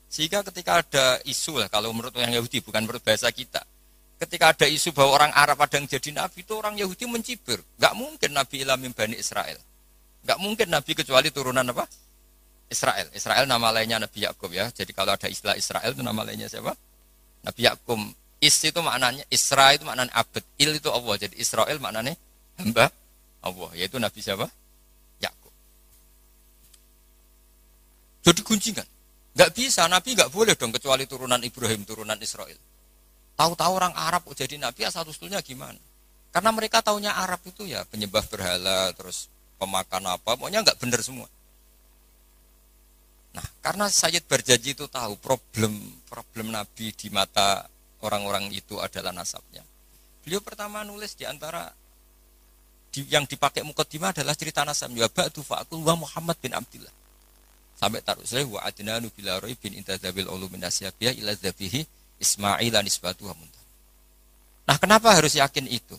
Sehingga ketika ada isu lah, kalau menurut yang Yahudi, bukan menurut bahasa kita. Ketika ada isu bahwa orang Arab ada yang jadi nabi, itu orang Yahudi mencibir. Gak mungkin Nabi ilah min Bani Israel. Gak mungkin nabi kecuali turunan apa? Israel. Israel nama lainnya Nabi Yakub ya. Jadi kalau ada istilah Israel itu nama lainnya siapa? Nabi Yakub. Is itu maknanya, Isra itu maknanya abad. Il itu Allah. Jadi Israel maknanya hamba Allah. Yaitu Nabi siapa? Yakub. Jadi gunjingan. Gak bisa, Nabi gak boleh dong kecuali turunan Ibrahim, turunan Israel. Tahu-tahu orang Arab jadi Nabi asal-usulnya gimana? Karena mereka taunya Arab itu ya penyembah berhala, terus pemakan apa, pokoknya gak benar semua. Nah, karena Sayyid Barjaji itu tahu problem Nabi di mata orang-orang itu adalah nasabnya. Beliau pertama nulis di antara yang dipakai mukaddimah adalah cerita nasabnya. Ba'du fa'akul wa Muhammad bin Abdillah. Sampai taruh saya wa adnanu bila bin intadzabil ulumin nasyabiyah ila dzabihi Ismail nisbatu hamunta. Nah, kenapa harus yakin itu?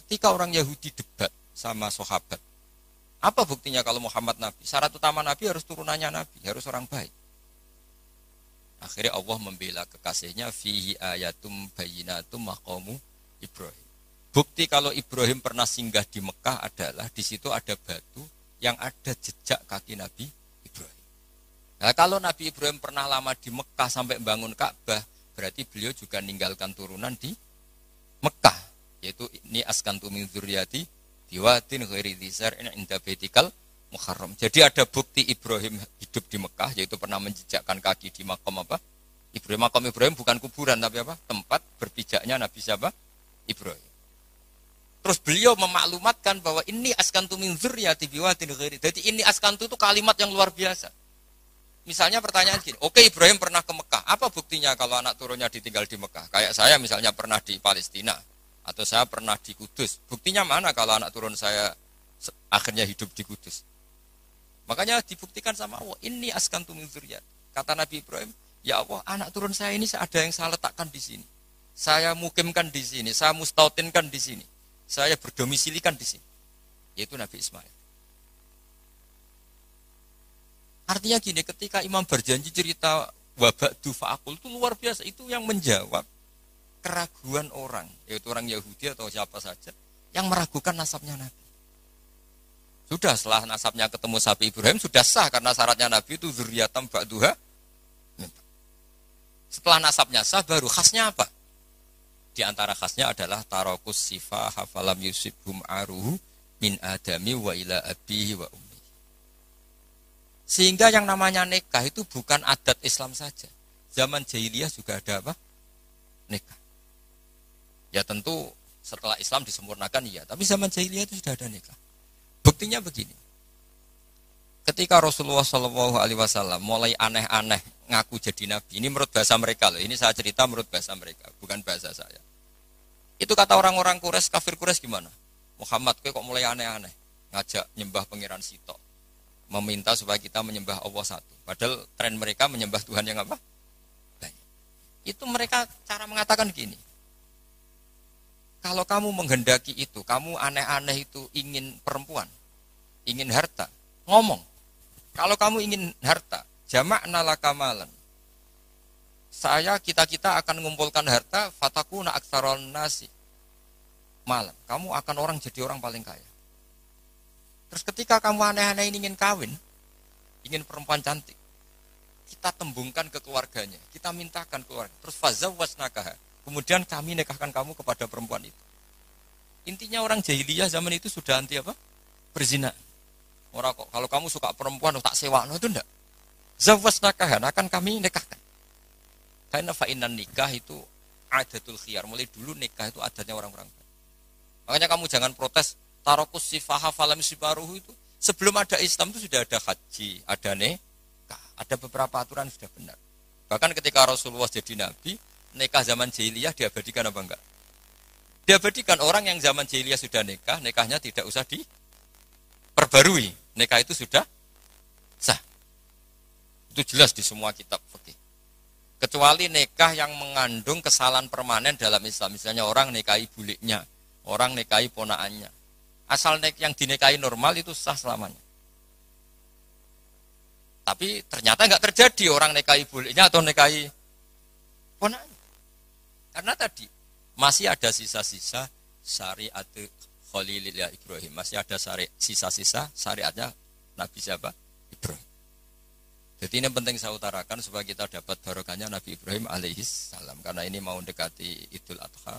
Ketika orang Yahudi debat sama sahabat, apa buktinya kalau Muhammad Nabi? Syarat utama Nabi harus turunannya Nabi, harus orang baik. Akhirnya Allah membela kekasihnya fihi ayatum bayyinatum maqamu Ibrahim. Bukti kalau Ibrahim pernah singgah di Mekah adalah di situ ada batu yang ada jejak kaki Nabi Ibrahim. Nah, kalau Nabi Ibrahim pernah lama di Mekah sampai bangun Ka'bah, berarti beliau juga meninggalkan turunan di Mekah, yaitu ini askantu min dzurriyyati biwadin ghairi dzar'in inda baitikal muharram. Jadi ada bukti Ibrahim hidup di Mekah, yaitu pernah menjejakkan kaki di makam apa? Ibrahim. Makam Ibrahim bukan kuburan tapi apa? Tempat berpijaknya Nabi siapa? Ibrahim. Terus beliau memaklumatkan bahwa ini askantu min dzurriyyati biwadin ghairi. Jadi ini askantu itu kalimat yang luar biasa. Misalnya pertanyaan gini, oke Ibrahim pernah ke Mekah, apa buktinya kalau anak turunnya ditinggal di Mekah? Kayak saya misalnya pernah di Palestina, atau saya pernah di Kudus. Buktinya mana kalau anak turun saya akhirnya hidup di Kudus? Makanya dibuktikan sama Allah, ini askantu min dzurriyyati. Kata Nabi Ibrahim, ya Allah, anak turun saya ini ada yang saya letakkan di sini. Saya mukimkan di sini, saya mustautinkan di sini. Saya berdomisilikan di sini. Yaitu Nabi Ismail. Artinya gini, ketika Imam Barjanji cerita waba'du fa'akul itu luar biasa. Itu yang menjawab keraguan orang, yaitu orang Yahudi atau siapa saja yang meragukan nasabnya Nabi. Sudah setelah nasabnya ketemu sapi Ibrahim sudah sah karena syaratnya Nabi itu dzurriyatam ba'duha. Setelah nasabnya sah baru khasnya apa? Di antara khasnya adalah tarokus sifah hafalam yusibhum aruhu min adami wa ila abihi wa ummi. Sehingga yang namanya nikah itu bukan adat Islam saja. Zaman jahiliyah juga ada apa? Nikah. Ya tentu setelah Islam disempurnakan iya, tapi zaman jahiliyah itu sudah ada nikah. Buktinya begini. Ketika Rasulullah SAW mulai aneh-aneh ngaku jadi nabi, ini menurut bahasa mereka loh. Ini saya cerita menurut bahasa mereka, bukan bahasa saya. Itu kata orang-orang Quraisy, kafir Quraisy gimana? Muhammad kok mulai aneh-aneh, ngajak nyembah pangeran Sitok, meminta supaya kita menyembah Allah satu. Padahal tren mereka menyembah Tuhan yang apa? Banyak. Itu mereka cara mengatakan gini. Kalau kamu menghendaki itu, kamu aneh-aneh itu ingin perempuan, ingin harta, ngomong. Kalau kamu ingin harta, jama'na laka malan. Kita akan mengumpulkan harta, fatakuna aktsaron nasi malan. Kamu akan orang jadi orang paling kaya. Terus ketika kamu aneh-aneh ingin kawin, ingin perempuan cantik, kita tembungkan ke keluarganya, kita mintakan keluarga. Terus fazawwasnakaha. Kemudian kami nikahkan kamu kepada perempuan itu. Intinya orang jahiliyah zaman itu sudah anti apa? Berzina. Orang kok kalau kamu suka perempuan tak sewa, no, itu enggak. Zawwasnakaha akan kami nikahkan. Karena fa'inan nikah itu adatul khiyar. Mulai dulu nikah itu adatnya orang-orang. Makanya kamu jangan protes tarokus sifaha falam sibaruhu itu. Sebelum ada Islam itu sudah ada haji, ada nikah, ada beberapa aturan sudah benar. Bahkan ketika Rasulullah jadi nabi, nikah zaman jahiliyah diabadikan apa enggak? Diabadikan. Orang yang zaman jahiliyah sudah nikah, nikahnya tidak usah diperbarui. Nikah itu sudah sah. Itu jelas di semua kitab fikih. Kecuali nikah yang mengandung kesalahan permanen dalam Islam. Misalnya orang nikahi buliknya, Orang nikahi ponaannya. Asal yang dinikahi normal itu sah selamanya. Tapi ternyata nggak terjadi orang nikahi bolehnya atau nikahi ponaannya. Karena tadi masih ada sisa-sisa syariat Khalilillah Ibrahim. Masih ada sisa-sisa syariatnya Nabi siapa? Ibrahim. Jadi ini penting saya utarakan supaya kita dapat barokahnya Nabi Ibrahim alaihis salam. Karena ini mau mendekati Idul Adha.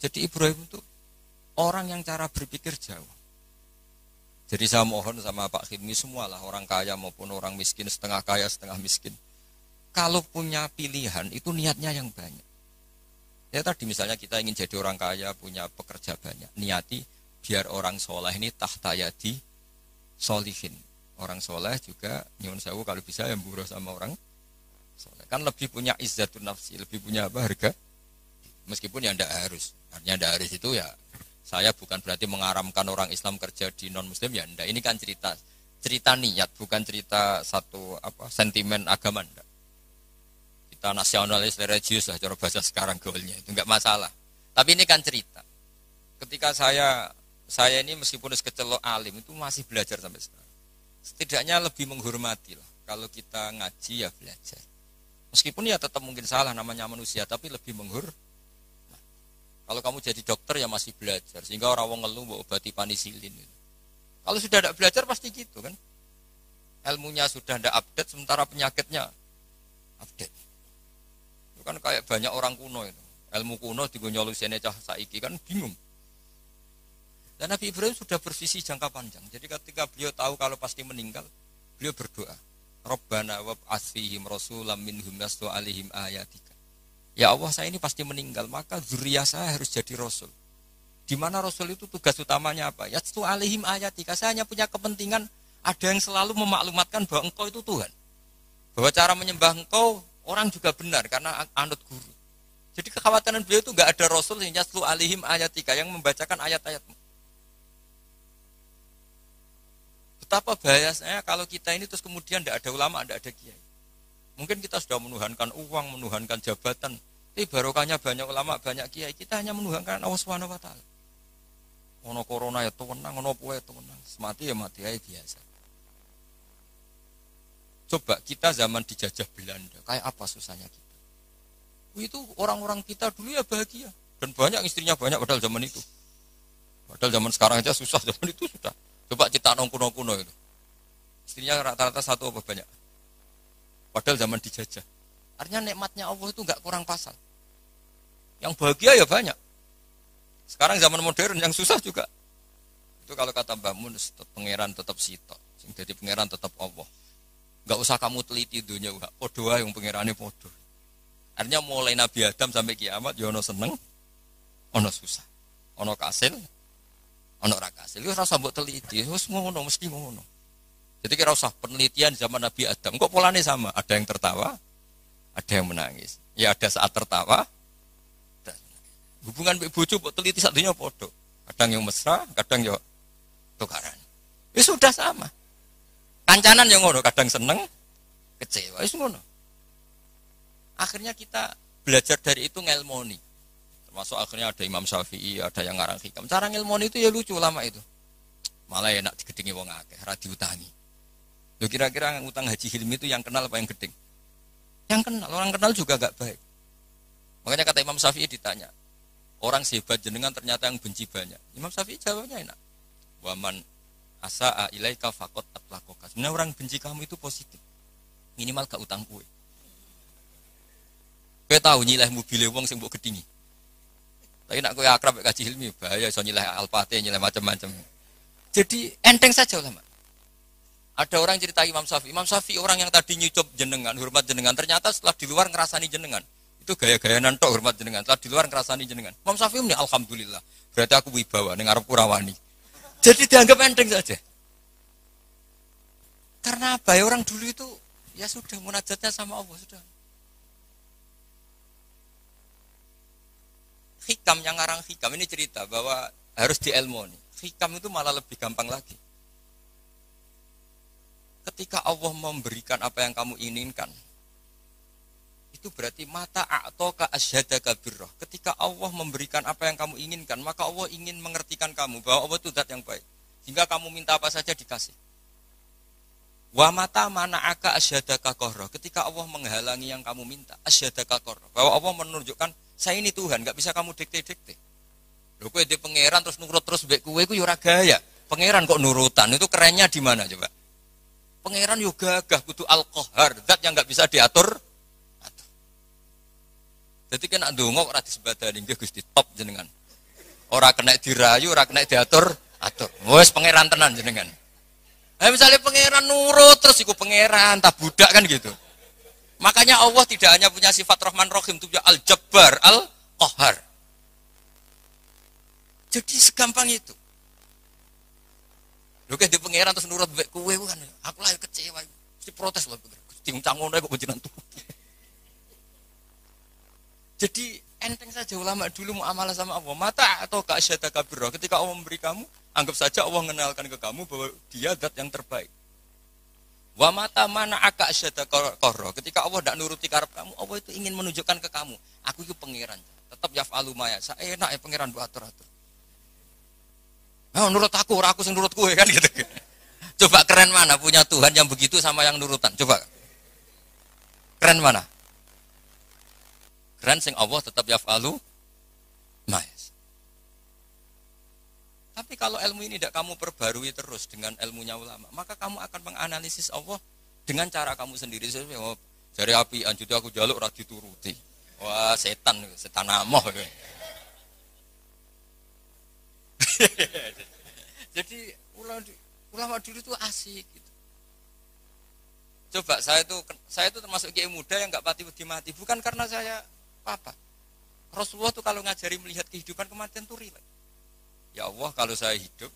Jadi Ibrahim itu orang yang cara berpikir jauh. Jadi saya mohon sama Pak Khidmi semualah orang kaya maupun orang miskin, setengah kaya setengah miskin. Kalau punya pilihan itu niatnya yang banyak. Ya tadi misalnya kita ingin jadi orang kaya, punya pekerja banyak. Niati biar orang soleh ini tahta yadi solihin. Orang soleh juga nyuwun sewu kalau bisa yang buruh sama orang soleh. Kan lebih punya izzatun nafsi, lebih punya apa harga. Meskipun ya tidak harus. Artinya tidak harus itu ya. Saya bukan berarti mengaramkan orang Islam kerja di non Muslim ya enggak. Ini kan cerita niat, bukan cerita satu sentimen agama enggak. Kita nasionalis religius lah cara bahasa sekarang goalnya itu enggak masalah. Tapi ini kan cerita. Ketika saya ini meskipun kecelok alim itu masih belajar sampai sekarang. Setidaknya lebih menghormati lah. Kalau kita ngaji ya belajar. Meskipun ya tetap mungkin salah namanya manusia, tapi lebih menghormati. Kalau kamu jadi dokter ya masih belajar, sehingga orang wong ngeluh mau obati penisilin. Kalau sudah tidak belajar pasti gitu kan. Ilmunya sudah tidak update, sementara penyakitnya update. Itu kan kayak banyak orang kuno itu. Ilmu kuno digonyolusiannya cah saiki kan bingung. Dan Nabi Ibrahim sudah bervisi jangka panjang. Jadi ketika beliau tahu kalau pasti meninggal, beliau berdoa. Rabbana wab'ats fihim rasulam minhum yatlu 'alaihim ayatika. Ya Allah, saya ini pasti meninggal, maka zuriyah saya harus jadi rasul. Di mana rasul itu tugas utamanya apa? Yatlu 'alaihim ayatika. Saya hanya punya kepentingan ada yang selalu memaklumatkan bahwa engkau itu Tuhan. Bahwa cara menyembah engkau orang juga benar karena anut guru. Jadi kekhawatiran beliau itu enggak ada rasul yang yatlu 'alaihim ayatika yang membacakan ayat-ayatmu. Betapa bahayanya kalau kita ini terus kemudian tidak ada ulama, tidak ada kiai. Mungkin kita sudah menuhankan uang, menuhankan jabatan. Tapi barokahnya banyak ulama, banyak kiai. Kita hanya menuhankan Allah Subhanahu wa taala. Ono corona ya tenang, ono puwe tenang. Semati ya mati aja biasa. Coba kita zaman dijajah Belanda, kayak apa susahnya kita. Itu orang-orang kita dulu ya bahagia. Dan banyak istrinya banyak padahal zaman itu. Padahal zaman sekarang aja susah, zaman itu sudah. Coba kita kuno-kuno itu. Istrinya rata-rata satu apa banyak. Padahal zaman dijajah. Artinya nikmatnya Allah itu enggak kurang pasal. Yang bahagia ya banyak. Sekarang zaman modern yang susah juga. Itu kalau kata Mbah Mun, pangeran tetap sitok. Sing dadi pangeran tetap Allah. Enggak usah kamu teliti dunia, podo wae yang pangerane podo. Artinya mulai Nabi Adam sampai kiamat ya ono seneng, ono susah. Ono kasil, ono ra kasil. Wis ora usah mbok teliti, wis ngono mesti ngono. Jadi kira usah penelitian zaman Nabi Adam. Kok polanya sama? Ada yang tertawa, ada yang menangis. Ya ada saat tertawa. Hubungan bojo kok teliti satunya podo. Kadang yang mesra, kadang yang tukaran. Ya sudah sama. Kancanan yang ngono, kadang seneng, kecewa. Ya ngono. Akhirnya kita belajar dari itu ngelmoni. Termasuk akhirnya ada Imam Syafi'i, ada yang ngarang hikam. Cara ngelmoni itu ya lucu lama itu. Malah enak digedingi wong akeh, ra diutangi. Loh kira-kira utang Haji Hilmi itu yang kenal apa yang gedeng? Yang kenal, orang kenal juga gak baik. Makanya kata Imam Syafi'i ditanya, orang sehebat jenengan ternyata yang benci banyak. Imam Syafi'i jawabnya enak. Waman asa'a ilaika faqad atlaqaka. Sebenarnya orang benci kamu itu positif. Minimal gak utang kue. Kowe tahu nyileh mobil wong sing mbok gedingi. Tapi nak kowe akrab mek Haji Hilmi bahaya iso nyileh Alphate, nyileh macam-macam. Jadi enteng saja ulama. Ada orang cerita Imam Syafi'i orang yang tadi nyucup jenengan, hormat jenengan, ternyata setelah di luar ngerasani jenengan. Itu gaya-gaya nantok hormat jenengan, setelah di luar ngerasani jenengan. Imam Syafi'i ini alhamdulillah, berarti aku wibawa, ning arep kurawani. Jadi dianggap enteng saja. Karena apa ya, orang dulu itu ya sudah munajatnya sama Allah sudah. Hikam yang ngarang hikam ini cerita bahwa harus diilmoni. Hikam itu malah lebih gampang lagi. Ketika Allah memberikan apa yang kamu inginkan, itu berarti mata a'toka asyhadaka birrah. Ketika Allah memberikan apa yang kamu inginkan, maka Allah ingin mengertikan kamu bahwa Allah itu zat yang baik. Sehingga kamu minta apa saja dikasih. Wa mata mana'aka asyhadaka qarra. Ketika Allah menghalangi yang kamu minta, asyhadaka qarra. Bahwa Allah menunjukkan saya ini Tuhan, enggak bisa kamu dikte-dikte. Lho kowe di pangeran terus nurut terus mbek kowe iku ya ora gaya. Pangeran kok nurutan, itu kerennya di mana coba? Pangeran yo gagah kudu al-qahar, zat yang enggak bisa diatur. Jadi kena ndonga ora disebadani nggih Gusti top jenengan. Ora kena dirayu, ora kena diatur, atur. Wes pangeran tenan jenengan. Misalnya pangeran nurut terus iku pangeran, tak budak kan gitu. Makanya Allah tidak hanya punya sifat Rahman Rahim, itu Al-Jabbar, Al-Qahar. Jadi segampang itu. Lho kayak di pangeran terus nurut mbek kowe kan. Aku lah kecewa. Mesti protes lho. Gusti ngono kok jenengan tuh. Jadi enteng saja ulama dulu muamalah sama Allah. Mata atau ka'asyadaka birrah. Ketika Allah memberi kamu, anggap saja Allah mengenalkan ke kamu bahwa dia zat yang terbaik. Wa mata mana aka asyadaka qarra. Ketika Allah tidak nuruti karep kamu, Allah itu ingin menunjukkan ke kamu, aku itu pangeran. Tetap yaf'alu ma yasha. Enak ya pangeran buat atur-atur. Nah, nurut aku sing nurut kowe kan gitu. Coba keren mana punya Tuhan yang begitu sama yang nurutan. Coba. Keren mana? Keren sing Allah tetap yaf'alu ma yasha. Tapi kalau ilmu ini tidak kamu perbarui terus dengan ilmunya ulama, maka kamu akan menganalisis Allah dengan cara kamu sendiri. Oh, jari api anjut aku jaluk ora dituruti. Wah, setan amoh. Jadi ulama dulu itu asik gitu. Coba saya itu termasuk kiai muda yang enggak mati, bukan karena saya apa. Rasulullah tuh kalau ngajari melihat kehidupan kematian tuh rileks. Ya Allah, kalau saya hidup,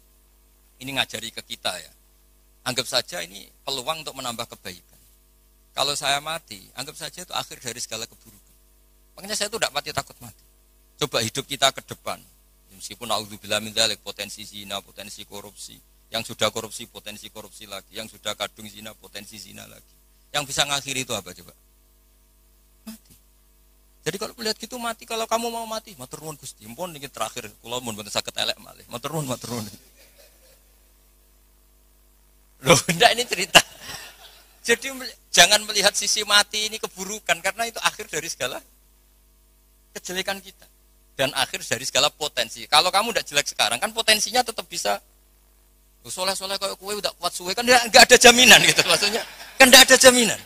ini ngajari ke kita ya. Anggap saja ini peluang untuk menambah kebaikan. Kalau saya mati, anggap saja itu akhir dari segala keburukan. Makanya saya itu tidak mati takut mati. Coba hidup kita ke depan. Meskipun naudzubillah min dzalik, potensi zina, potensi korupsi. Yang sudah korupsi, potensi korupsi lagi. Yang sudah kadung zina, potensi zina lagi. Yang bisa ngakhiri itu apa coba? Mati. Jadi kalau melihat gitu mati, kalau kamu mau mati, matur nuwun Gusti. Mumpun niki terakhir kula mun mboten saged elek malih. Matur nuwun. Loh, enggak ini cerita. Jadi jangan melihat sisi mati ini keburukan karena itu akhir dari segala kejelekan kita dan akhir dari segala potensi. Kalau kamu udah jelek sekarang kan potensinya tetap bisa soleh-soleh kayak kowe udah kuat suwe kan enggak ada jaminan gitu maksudnya. Kan enggak ada jaminan.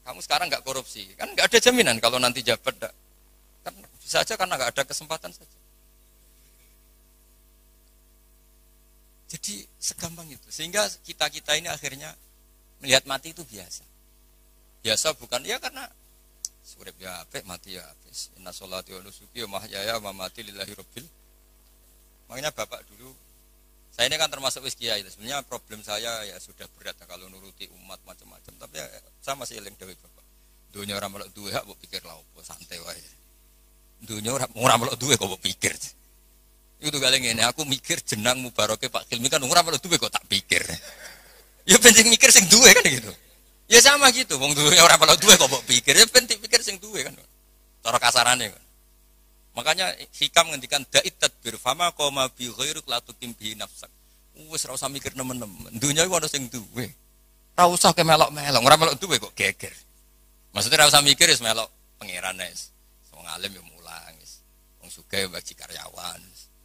Kamu sekarang nggak korupsi, kan nggak ada jaminan kalau nanti jabat, kan bisa aja karena nggak ada kesempatan saja. Jadi segampang itu, sehingga kita ini akhirnya melihat mati itu biasa. Biasa bukan ya karena surip ya apik, mati ya habis. Inna sholati wa nusuki wa mahyaya wa mamati lillahi rabbil. Makanya bapak dulu, saya ini kan termasuk wis kiai. Sebenarnya problem saya ya sudah berat kalau nuruti umat macam-macam. Tapi ya, saya masih eling dewe bapak. Dunia orang melok duwe hak, pikir lah apa santai wae. Dunia orang melok duwe kok pikir. Itu kali ngene, aku mikir jenang mubaroke Pak Kilmi kan orang melok duwe kok tak pikir. Ya penting mikir sing duwe kan gitu. Ya sama gitu, wong duwe orang melok duwe kok pikir. Ya penting pikir sing duwe kan. Cara kasarane kan. Makanya hikam ngendikan da'it tadbir fama qoma bi ghairuk la tuqim bi nafsak. Wis ora usah mikir nemen-nemen. Dunya iku ana sing duwe. Ora usah ke melok-melok, ora melok duwe kok geger. Maksudnya ora usah mikir wis melok pangeran wis. Wong alim ya mulang wis. Wong sugih bagi karyawan.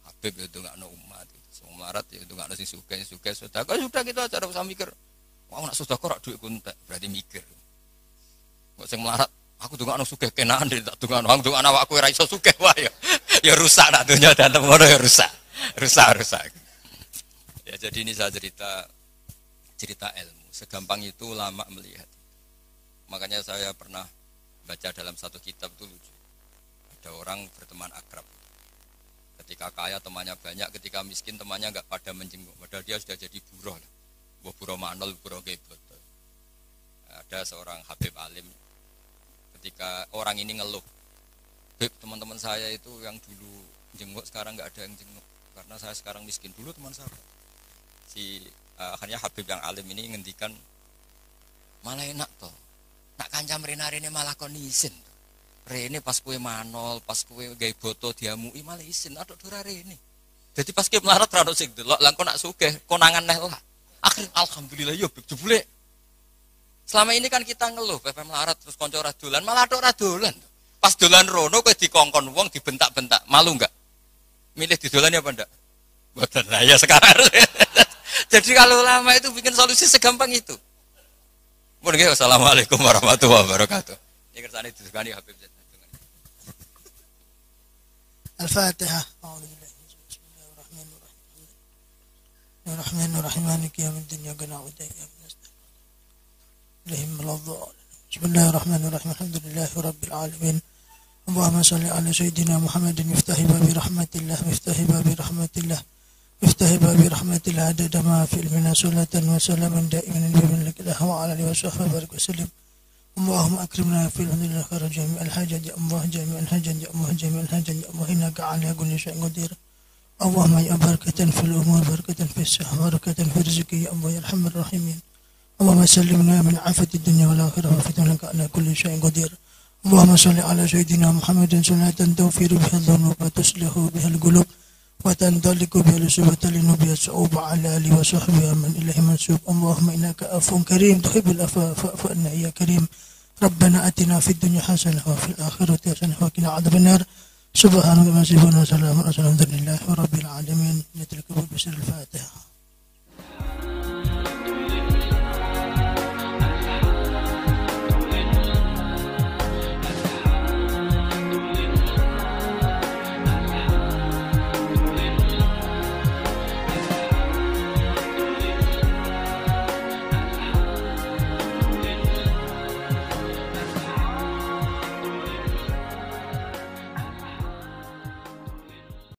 Habib ya ndongakno umat. Wong melarat ya ndongakno sing sugih sedekah. Sudah gitu aja ora usah mikir. Wong nak sedekah rak dhuwit kuntek, berarti mikir. Kok sing melarat aku dongakno sugih kenaan tak dongakno. Wong dongakno awakku ora iso sugih wae ya. Ya rusak nak dunya dan temono ya rusak. Rusak. Ya jadi ini saya cerita ilmu. Segampang itu ulama melihat. Makanya saya pernah baca dalam satu kitab itu lucu. Ada orang berteman akrab. Ketika kaya temannya banyak, ketika miskin temannya enggak pada menjenguk. Padahal dia sudah jadi buruh lah. Buruh manol, buruh gebet. Ada seorang Habib alim. Ketika orang ini ngeluh, Beb, teman-teman saya itu yang dulu jenguk sekarang nggak ada yang jenguk karena saya sekarang miskin. Dulu teman saya akhirnya Habib yang alim ini ngendikan malah enak toh Nak kancam rene malah kon isin. Rene pas kowe manol, pas kowe gawe boto diamui malah isin, atok dora rene. Jadi pas kowe melarat ra ono sing delok, lan kok nak sugih konangan neh lah. Akhirnya alhamdulillah yo jebule. Selama ini kan kita ngeluh pepe melarat terus kanca ora dolan, malah atok ora dolan. Pas dolan rono kowe dikongkon wong dibentak-bentak, malu enggak? Milih didolani apa enggak? Mboten lah ya sekarang. Jadi kalau ulama itu bikin solusi segampang itu. Mun nggih, wassalamualaikum warahmatullahi wabarakatuh. Ini kersane disukani Habib Z. Al-Fatihah. Bismillahirrahmanirrahim. Maliki yaumiddin. Iyyaka na'budu wa iyyaka nasta'in. Bismillahirrahmanirrahim. Alhamdulillahi rabbil alamin. Allahumma shalli ala sayyidina Muhammadin miftahi babi rahmatillah, miftahi babi rahmatillah. مفتاح باب رحمة الله عدد ما في المنا صلاة وسلاما دائما بمن لك الله وعلى آله وصحبه وبارك وسلم. اللهم أكرمنا في الحمد لله خير جميع الحاجات يا الله جميع الحاجات يا الله جميع الحاجات يا الله إنك على كل شيء قدير. اللهم يا بركة في الأمور بركة في الصحة بركة في الرزق يا الله يا أرحم الراحمين. اللهم سلمنا من عافية الدنيا والآخرة وفتن لك على كل شيء قدير. اللهم صل على سيدنا محمد صلاة توفير بها الذنوب وتصلح بها القلوب وتنطلق بها الأسبوع وتلين بها الصعوبة على آله وصحبه من إليه منسوب. اللهم إنك عفو كريم تحب العفو فاعف عنا يا كريم. ربنا آتنا في الدنيا حسنة وفي الآخرة حسنة وقنا عذاب النار. سبحانك اللهم وبحمدك وسلام على الحمد لله رب العالمين. نترك بسر الفاتحة.